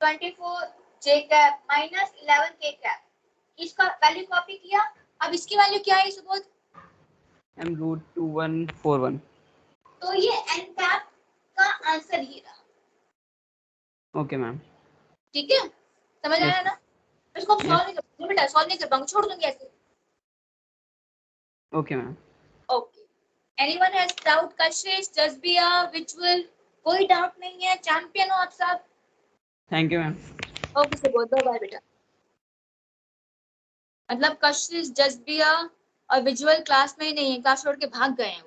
24 j cap minus 11 k cap, इसका वैल्यू कॉपी किया। अब इसकी वैल्यू क्या है सुबोध? मैम √2141। तो ये एन कैप का आंसर ही रहा। Okay ma'am. ठीक है, समझ आया ना? इसको सॉल्व नहीं कर बेटा, सॉल्व नहीं कर पाऊंगा, छोड़ दूंगी ऐसे। Okay ma'am. Okay, anyone has doubt? Kashish, जज्बिया, visual, कोई डाउट नहीं है? चैंपियन हो आप सब। Thank you ma'am. Okay Subodh, bye बेटा। मतलब कशिश, जज्बिया और विजुअल क्लास में ही नहीं है, क्लास छोड़ के भाग गए हैं।